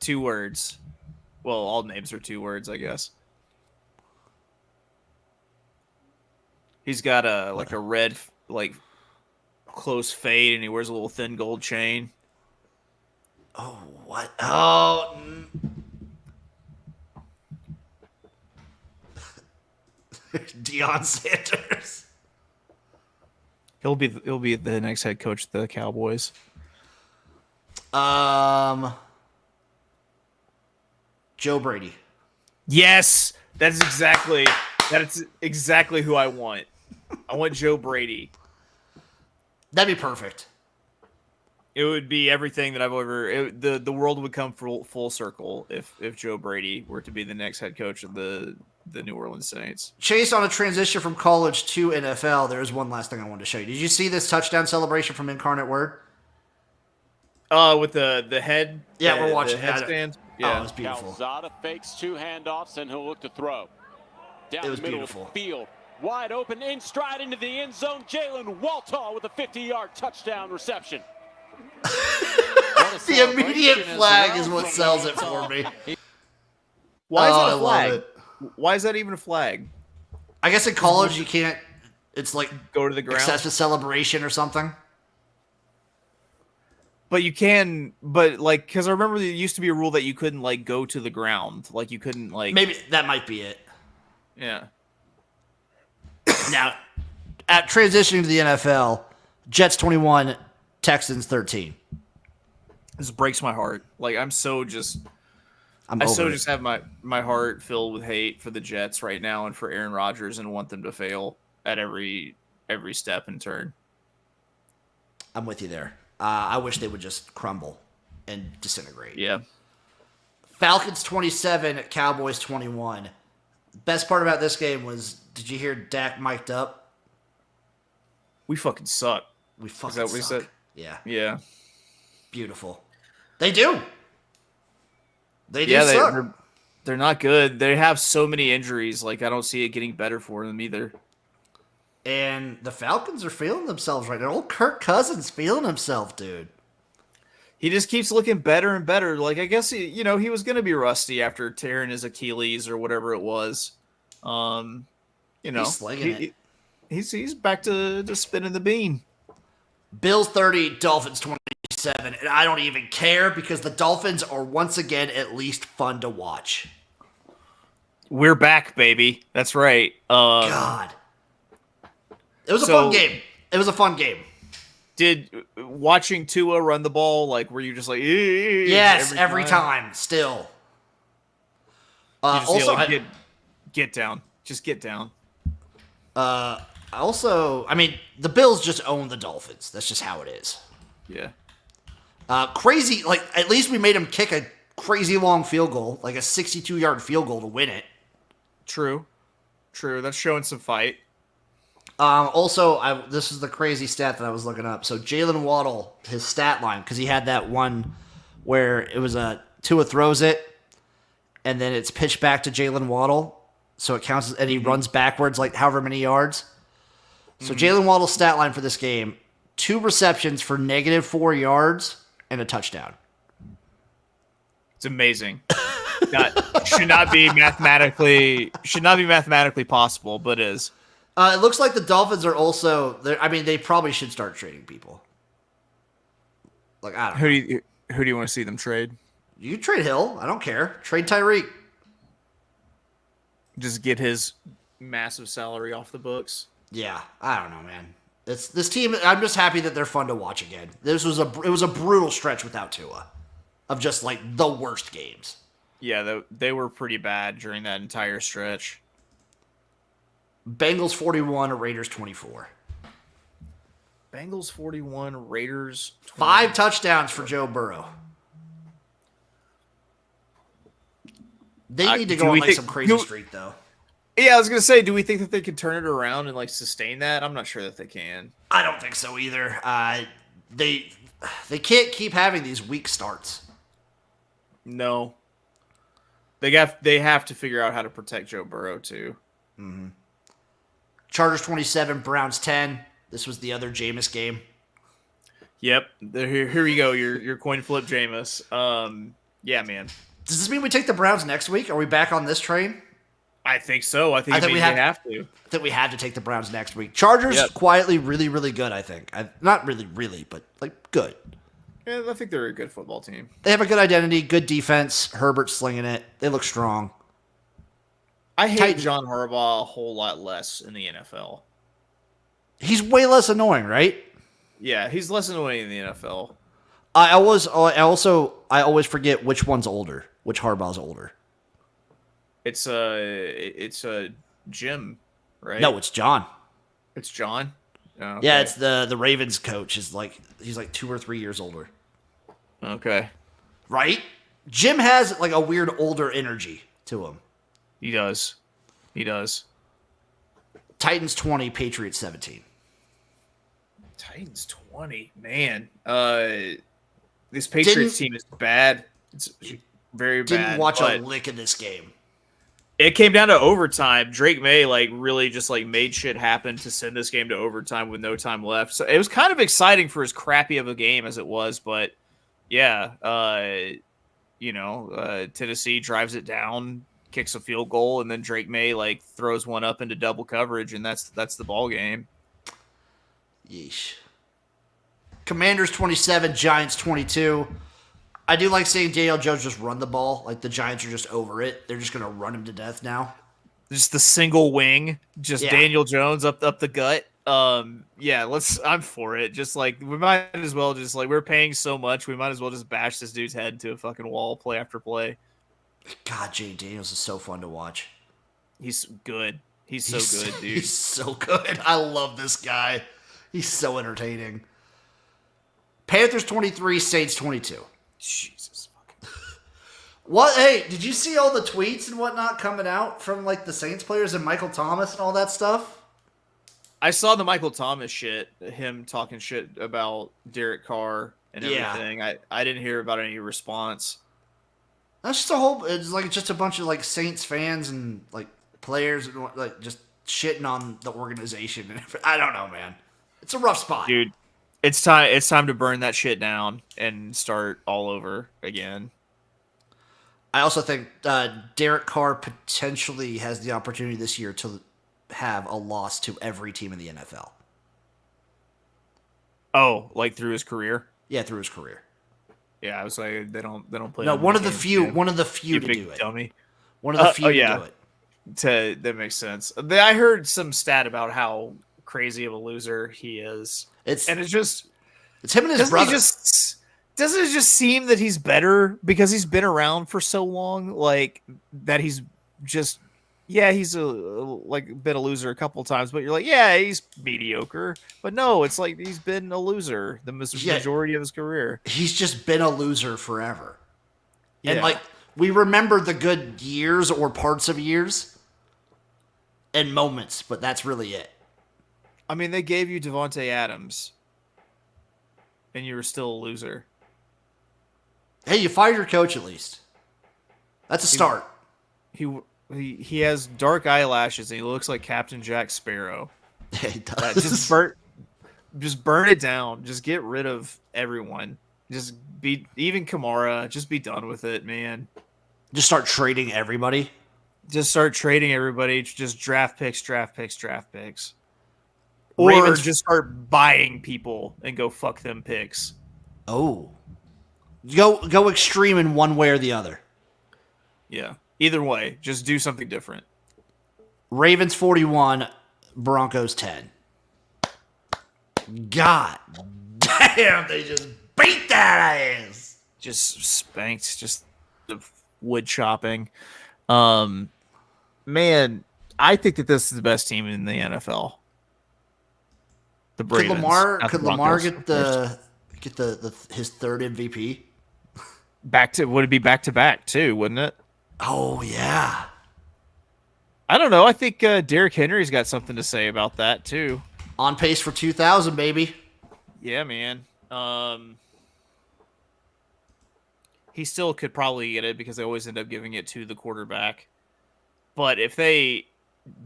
[SPEAKER 3] 2 words. Well, all names are 2 words, I guess. He's got a red close fade, and he wears a little thin gold chain.
[SPEAKER 1] Oh, what? Oh, Deion Sanders.
[SPEAKER 3] He'll be the next head coach of the Cowboys.
[SPEAKER 1] Joe Brady.
[SPEAKER 3] Yes, that's exactly who I want. I want Joe Brady.
[SPEAKER 1] That'd be perfect.
[SPEAKER 3] It would be everything that I've ever. The world would come full circle if Joe Brady were to be the next head coach of the New Orleans Saints.
[SPEAKER 1] Chase, on a transition from college to NFL, there's one last thing I wanted to show you. Did you see this touchdown celebration from Incarnate Word?
[SPEAKER 3] With the head.
[SPEAKER 1] Yeah, we're watching
[SPEAKER 3] the headstand.
[SPEAKER 1] Yeah, it was beautiful.
[SPEAKER 4] Calzada fakes 2 handoffs and he'll look to throw. Down
[SPEAKER 1] It was
[SPEAKER 4] the middle
[SPEAKER 1] beautiful.
[SPEAKER 4] of the field. Wide open, in stride into the end zone. Jalen Waltall with a 50-yard touchdown reception.
[SPEAKER 1] The immediate flag is what sells it for me.
[SPEAKER 3] Why is that
[SPEAKER 1] I
[SPEAKER 3] a
[SPEAKER 1] love
[SPEAKER 3] flag?
[SPEAKER 1] it.
[SPEAKER 3] Why is that even a flag?
[SPEAKER 1] I guess in college you can't. It's like
[SPEAKER 3] Go to the ground.
[SPEAKER 1] excessive celebration or something.
[SPEAKER 3] But you can, because I remember there used to be a rule that you couldn't go to the ground, you couldn't
[SPEAKER 1] Maybe that might be it.
[SPEAKER 3] Yeah.
[SPEAKER 1] Now, at transitioning to the NFL, Jets 21, Texans 13.
[SPEAKER 3] This breaks my heart. I so just have my heart filled with hate for the Jets right now and for Aaron Rodgers, and want them to fail at every step and turn.
[SPEAKER 1] I'm with you there. I wish they would just crumble and disintegrate.
[SPEAKER 3] Yeah.
[SPEAKER 1] Falcons 27, Cowboys 21. Best part about this game was, did you hear Dak mic'd up?
[SPEAKER 3] We fucking suck.
[SPEAKER 1] We fucking
[SPEAKER 3] Is that what he
[SPEAKER 1] suck.
[SPEAKER 3] said?
[SPEAKER 1] Yeah.
[SPEAKER 3] Yeah.
[SPEAKER 1] Beautiful. They do. They do suck.
[SPEAKER 3] They're not good. They have so many injuries. I don't see it getting better for them either.
[SPEAKER 1] And the Falcons are feeling themselves right now. Old Kirk Cousins feeling himself, dude.
[SPEAKER 3] He just keeps looking better and better. I guess he was going to be rusty after tearing his Achilles or whatever it was.
[SPEAKER 1] He's slinging it.
[SPEAKER 3] He's back to spinning the bean.
[SPEAKER 1] Bills 30, Dolphins 27. And I don't even care because the Dolphins are once again at least fun to watch.
[SPEAKER 3] We're back, baby. That's right.
[SPEAKER 1] God. It was a fun game. It was a fun game.
[SPEAKER 3] Did watching Tua run the ball, were you just
[SPEAKER 1] yes, every time still. Also,
[SPEAKER 3] get down. Just get down.
[SPEAKER 1] Also, I mean, the Bills just own the Dolphins. That's just how it is.
[SPEAKER 3] Yeah.
[SPEAKER 1] Crazy, at least we made them kick a crazy long field goal, a 62-yard field goal to win it.
[SPEAKER 3] True. That's showing some fight.
[SPEAKER 1] Also, this is the crazy stat that I was looking up. So Jalen Waddle, his stat line, because he had that one where it was Tua throws it, and then it's pitched back to Jalen Waddle, so it counts, and he runs backwards however many yards. So Jalen Waddle's stat line for this game: 2 receptions for -4 yards and a touchdown.
[SPEAKER 3] It's amazing. Should not be mathematically possible, but is.
[SPEAKER 1] It looks like the Dolphins are also. They probably should start trading people. I don't know.
[SPEAKER 3] Who do you want to see them trade?
[SPEAKER 1] You trade Hill. I don't care. Trade Tyreek.
[SPEAKER 3] Just get his massive salary off the books.
[SPEAKER 1] Yeah, I don't know, man. It's this team. I'm just happy that they're fun to watch again. It was a brutal stretch without Tua, of just the worst games.
[SPEAKER 3] Yeah, they were pretty bad during that entire stretch.
[SPEAKER 1] Bengals 41, Raiders 24.
[SPEAKER 3] Bengals 41, Raiders 20.
[SPEAKER 1] 5 touchdowns for Joe Burrow. They need to go on some crazy streak, though.
[SPEAKER 3] Yeah, I was gonna say, do we think that they can turn it around and sustain that? I'm not sure that they can.
[SPEAKER 1] I don't think so either. They can't keep having these weak starts.
[SPEAKER 3] No. They have to figure out how to protect Joe Burrow too.
[SPEAKER 1] Mm-hmm. Chargers 27, Browns 10. This was the other Jameis game.
[SPEAKER 3] Yep. Here you go. Your coin flip, Jameis. Yeah, man.
[SPEAKER 1] Does this mean we take the Browns next week? Are we back on this train?
[SPEAKER 3] I think so. I think we have to.
[SPEAKER 1] I think we have to take the Browns next week. Chargers quietly really, really good, I think. Not really, really, but like good.
[SPEAKER 3] Yeah, I think they're a good football team.
[SPEAKER 1] They have a good identity, good defense. Herbert's slinging it. They look strong.
[SPEAKER 3] I hate John Harbaugh a whole lot less in the NFL.
[SPEAKER 1] He's way less annoying, right?
[SPEAKER 3] Yeah, he's less annoying in the NFL.
[SPEAKER 1] I always forget which one's older, which Harbaugh's older.
[SPEAKER 3] It's Jim, right?
[SPEAKER 1] No, it's John.
[SPEAKER 3] It's John. Oh, okay.
[SPEAKER 1] Yeah, it's the Ravens coach. He's like 2 or 3 years older.
[SPEAKER 3] Okay.
[SPEAKER 1] Right? Jim has like a weird older energy to him.
[SPEAKER 3] He does.
[SPEAKER 1] Titans 20, Patriots 17.
[SPEAKER 3] Titans 20, man. This Patriots team is bad. It's very bad.
[SPEAKER 1] Didn't watch a lick of this game.
[SPEAKER 3] It came down to overtime. Drake May really just made shit happen to send this game to overtime with no time left. So it was kind of exciting for as crappy of a game as it was, but yeah, Tennessee drives it down, kicks a field goal, and then Drake May throws one up into double coverage, and that's the ball game.
[SPEAKER 1] Yeesh. Commanders 27, Giants 22. I do like seeing Daniel Jones just run the ball. Like the Giants are just over it. They're just going to run him to death now.
[SPEAKER 3] Just the single wing, Daniel Jones up the gut. I'm for it. Just we might as well we're paying so much, we might as well just bash this dude's head into a fucking wall play after play.
[SPEAKER 1] God, Jay Daniels is so fun to watch.
[SPEAKER 3] He's good. He's so good, dude.
[SPEAKER 1] He's so good. I love this guy. He's so entertaining. Panthers 23, Saints 22.
[SPEAKER 3] Jesus fucking.
[SPEAKER 1] What? Hey, did you see all the tweets and whatnot coming out from the Saints players and Michael Thomas and all that stuff?
[SPEAKER 3] I saw the Michael Thomas shit, him talking shit about Derek Carr and everything. Yeah. I didn't hear about any response.
[SPEAKER 1] That's just it's just a bunch of Saints fans and players and just shitting on the organization. I don't know, man. It's a rough spot,
[SPEAKER 3] dude. It's time to burn that shit down and start all over again.
[SPEAKER 1] I also think Derek Carr potentially has the opportunity this year to have a loss to every team in the NFL.
[SPEAKER 3] Oh, through his career?
[SPEAKER 1] Yeah, through his career.
[SPEAKER 3] Yeah, I was like, they don't play.
[SPEAKER 1] No, one of the few to do it.
[SPEAKER 3] Dummy.
[SPEAKER 1] One of the few to do
[SPEAKER 3] it. That makes sense. I heard some stat about how crazy of a loser he is. It's him and his brother. Doesn't it just seem that he's better because he's been around for so long? That he's just he's been a loser a couple times, but you're he's mediocre. But no, it's he's been a loser the majority of his career.
[SPEAKER 1] He's just been a loser forever. Yeah. And we remember the good years or parts of years and moments, but that's really it.
[SPEAKER 3] I mean, they gave you Devontae Adams, and you were still a loser.
[SPEAKER 1] Hey, you fired your coach at least. That's a start.
[SPEAKER 3] He has dark eyelashes, and he looks like Captain Jack Sparrow.
[SPEAKER 1] Yeah, he does.
[SPEAKER 3] Just burn it down. Just get rid of everyone. Just even Kamara. Just be done with it, man.
[SPEAKER 1] Just start trading everybody.
[SPEAKER 3] Just draft picks.
[SPEAKER 1] Ravens,
[SPEAKER 3] or just start buying people and go fuck them picks.
[SPEAKER 1] Oh. Go extreme in one way or the other.
[SPEAKER 3] Yeah. Either way, just do something different.
[SPEAKER 1] Ravens 41, Broncos 10. God damn, they just beat that ass.
[SPEAKER 3] Just spanked, just the wood chopping. Man, I think that this is the best team in the NFL. The Ravens.
[SPEAKER 1] Could Lamar get his third MVP?
[SPEAKER 3] Would it be back to back too, wouldn't it?
[SPEAKER 1] Oh yeah.
[SPEAKER 3] I don't know. I think Derrick Henry's got something to say about that too.
[SPEAKER 1] On pace for 2,000, baby.
[SPEAKER 3] Yeah, man. He still could probably get it because they always end up giving it to the quarterback. But if they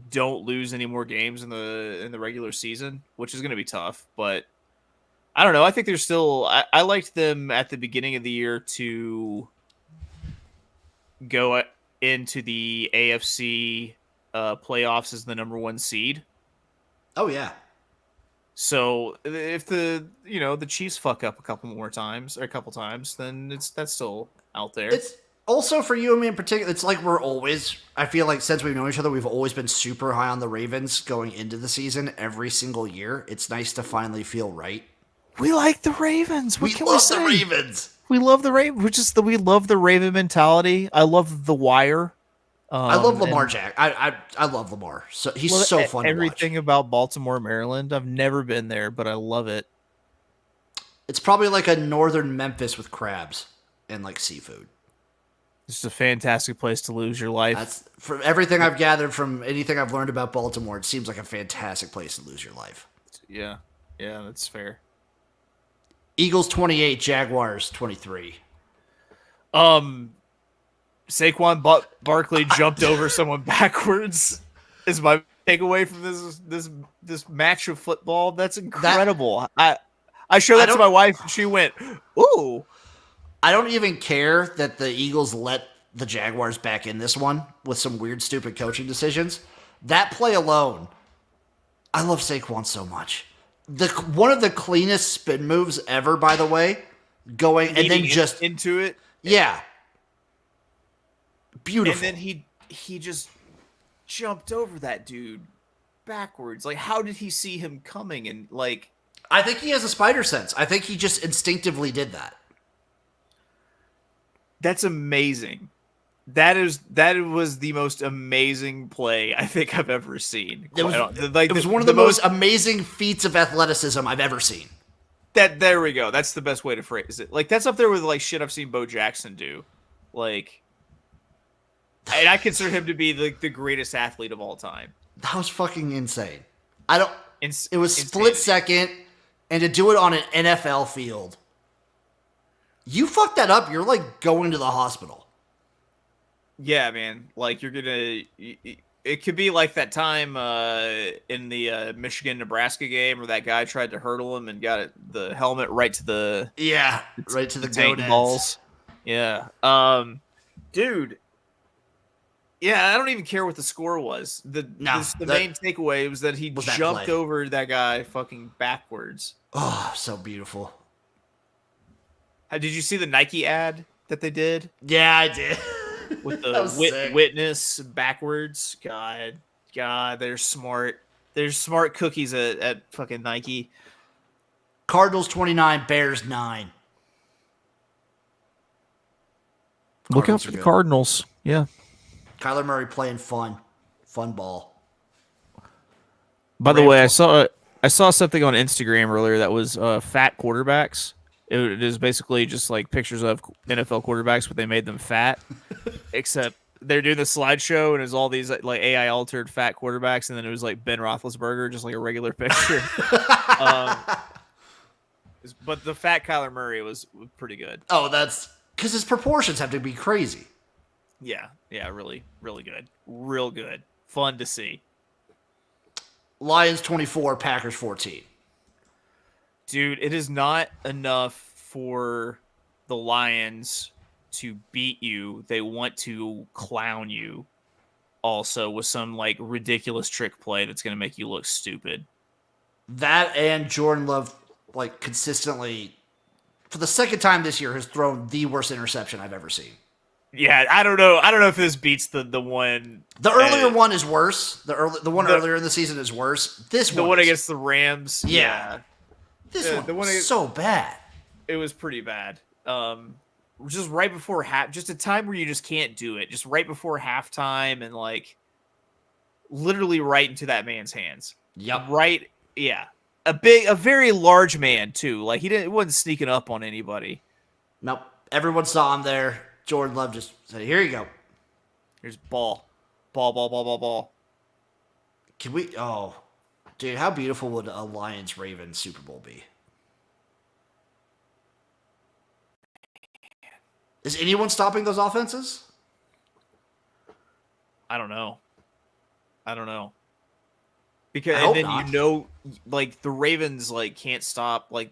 [SPEAKER 3] don't lose any more games in the regular season, which is going to be tough, but I don't know. I think they're still. I liked them at the beginning of the year to go into the AFC playoffs as the number 1 seed.
[SPEAKER 1] Oh yeah.
[SPEAKER 3] So if the Chiefs fuck up a couple times, then that's still out there.
[SPEAKER 1] It's also for you and me in particular. It's like I feel like since we've known each other, we've always been super high on the Ravens going into the season every single year. It's nice to finally feel right.
[SPEAKER 3] We like the Ravens. What can we say?
[SPEAKER 1] We love the Ravens.
[SPEAKER 3] We love the Ravens. We love the Raven mentality. I love the Wire.
[SPEAKER 1] I love Lamar Jack. I love Lamar. So he's so fun to watch.
[SPEAKER 3] Everything about Baltimore, Maryland. I've never been there, but I love it.
[SPEAKER 1] It's probably like a northern Memphis with crabs and like seafood.
[SPEAKER 3] It's a fantastic place to lose your life.
[SPEAKER 1] That's from everything I've gathered from anything I've learned about Baltimore. It seems like a fantastic place to lose your life.
[SPEAKER 3] Yeah, that's fair.
[SPEAKER 1] Eagles 28, Jaguars 23.
[SPEAKER 3] Saquon Barkley jumped over someone backwards. Is my takeaway from this match of football? That's incredible. I showed that to my wife and she went, "Ooh."
[SPEAKER 1] I don't even care that the Eagles let the Jaguars back in this one with some weird, stupid coaching decisions. That play alone, I love Saquon so much. One of the cleanest spin moves ever, by the way, going and then just
[SPEAKER 3] into it.
[SPEAKER 1] Yeah. Beautiful.
[SPEAKER 3] And then he just jumped over that dude backwards. Like, how did he see him coming? And like,
[SPEAKER 1] I think he has a spider sense. I think he just instinctively did that.
[SPEAKER 3] That's amazing. That was the most amazing play I think I've ever seen.
[SPEAKER 1] It was one of the most amazing feats of athleticism I've ever seen.
[SPEAKER 3] There we go. That's the best way to phrase it. Like, that's up there with like shit I've seen Bo Jackson do. Like, and I consider him to be the greatest athlete of all time.
[SPEAKER 1] That was fucking insane. It was split second, and to do it on an NFL field. You fuck that up, you're like going to the hospital.
[SPEAKER 3] Yeah, man. Like, it could be like that time in the Michigan-Nebraska game where that guy tried to hurdle him and got the helmet right to the
[SPEAKER 1] goat
[SPEAKER 3] balls. Yeah. Dude. Yeah, I don't even care what the score was. The main takeaway was that he jumped over that guy fucking backwards.
[SPEAKER 1] Oh, so beautiful.
[SPEAKER 3] Did you see the Nike ad that they did?
[SPEAKER 1] Yeah, I did.
[SPEAKER 3] With the witness backwards. God, they're smart. They're smart cookies at fucking Nike.
[SPEAKER 1] Cardinals 29, Bears 9.
[SPEAKER 3] Look out for the Cardinals. Yeah.
[SPEAKER 1] Kyler Murray playing fun ball.
[SPEAKER 3] By the way, I saw something on Instagram earlier that was fat quarterbacks. It is basically just like pictures of NFL quarterbacks, but they made them fat. Except they're doing the slideshow, and it's all these like AI altered fat quarterbacks, and then it was like Ben Roethlisberger, just like a regular picture. But the fat Kyler Murray was pretty good.
[SPEAKER 1] Oh, that's because his proportions have to be crazy.
[SPEAKER 3] Yeah, really, really good, real good, fun to see.
[SPEAKER 1] Lions 24, Packers 14.
[SPEAKER 3] Dude, it is not enough for the Lions to beat you. They want to clown you also with some like ridiculous trick play that's going to make you look stupid. That
[SPEAKER 1] and Jordan Love, like, consistently, for the second time this year, has thrown the worst interception I've ever seen.
[SPEAKER 3] Yeah, I don't know if this beats the one.
[SPEAKER 1] The earlier one is worse. The one earlier in the season is worse.
[SPEAKER 3] The one against the Rams.
[SPEAKER 1] Yeah. This one was so bad.
[SPEAKER 3] It was pretty bad. Just right before just a time where you just can't do it. Just right before halftime and like literally right into that man's hands.
[SPEAKER 1] Yep.
[SPEAKER 3] Right. Yeah. A very large man too. Like he wasn't sneaking up on anybody.
[SPEAKER 1] Nope. Everyone saw him there. Jordan Love just said, "Here you go.
[SPEAKER 3] Here's ball.
[SPEAKER 1] Can we? Oh, dude, how beautiful would a Lions-Ravens Super Bowl be? Is anyone stopping those offenses?
[SPEAKER 3] I don't know. Because like the Ravens like can't stop like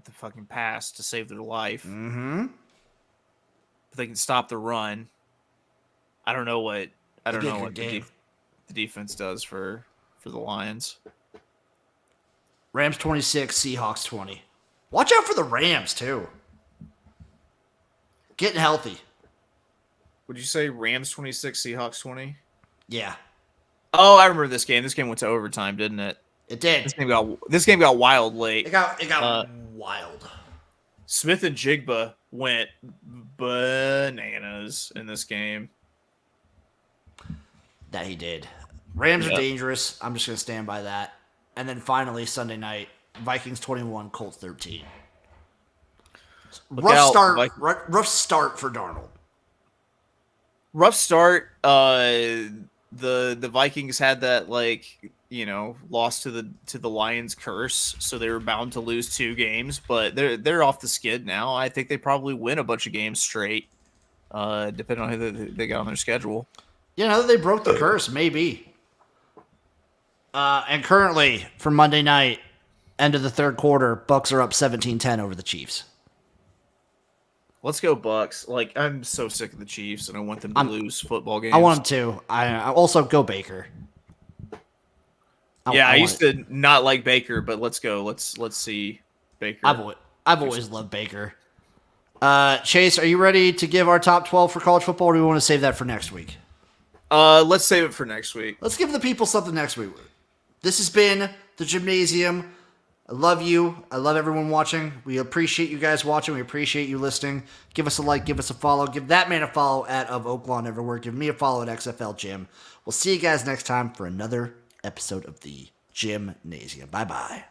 [SPEAKER 3] the fucking pass to save their life.
[SPEAKER 1] Mm-hmm.
[SPEAKER 3] If they can stop the run, I don't know what the defense does for the Lions.
[SPEAKER 1] Rams 26, Seahawks 20. Watch out for the Rams, too. Getting healthy.
[SPEAKER 3] Would you say Rams 26, Seahawks 20?
[SPEAKER 1] Yeah.
[SPEAKER 3] Oh, I remember this game. This game went to overtime, didn't it?
[SPEAKER 1] It did.
[SPEAKER 3] This game got wild late.
[SPEAKER 1] It got wild.
[SPEAKER 3] Smith and Jigba went bananas in this game.
[SPEAKER 1] That he did. Rams are dangerous. I'm just going to stand by that. And then finally, Sunday night, Vikings 21, Colts 13. Rough start for Darnold.
[SPEAKER 3] Rough start. The Vikings had that loss to the Lions curse, so they were bound to lose 2 games. But they're off the skid now. I think they probably win a bunch of games straight, depending on who they got on their schedule.
[SPEAKER 1] Yeah, now that they broke the curse, maybe. And currently, for Monday night, end of the third quarter, Bucks are up 17-10 over the Chiefs.
[SPEAKER 3] Let's go Bucks. I'm so sick of the Chiefs, and I want them to lose football games.
[SPEAKER 1] I want them to. I also go Baker.
[SPEAKER 3] I used to not like Baker, but let's go. Let's see Baker.
[SPEAKER 1] I've always loved Baker. Chase, are you ready to give our top 12 for college football, or do we want to save that for next week?
[SPEAKER 3] Let's save it for next week.
[SPEAKER 1] Let's give the people something next week. This has been the Jimnasium. I love you. I love everyone watching. We appreciate you guys watching. We appreciate you listening. Give us a like. Give us a follow. Give that man a follow at Of Oaklawn everywhere. Give me a follow at XFL Jim. We'll see you guys next time for another episode of the Jimnasium. Bye-bye.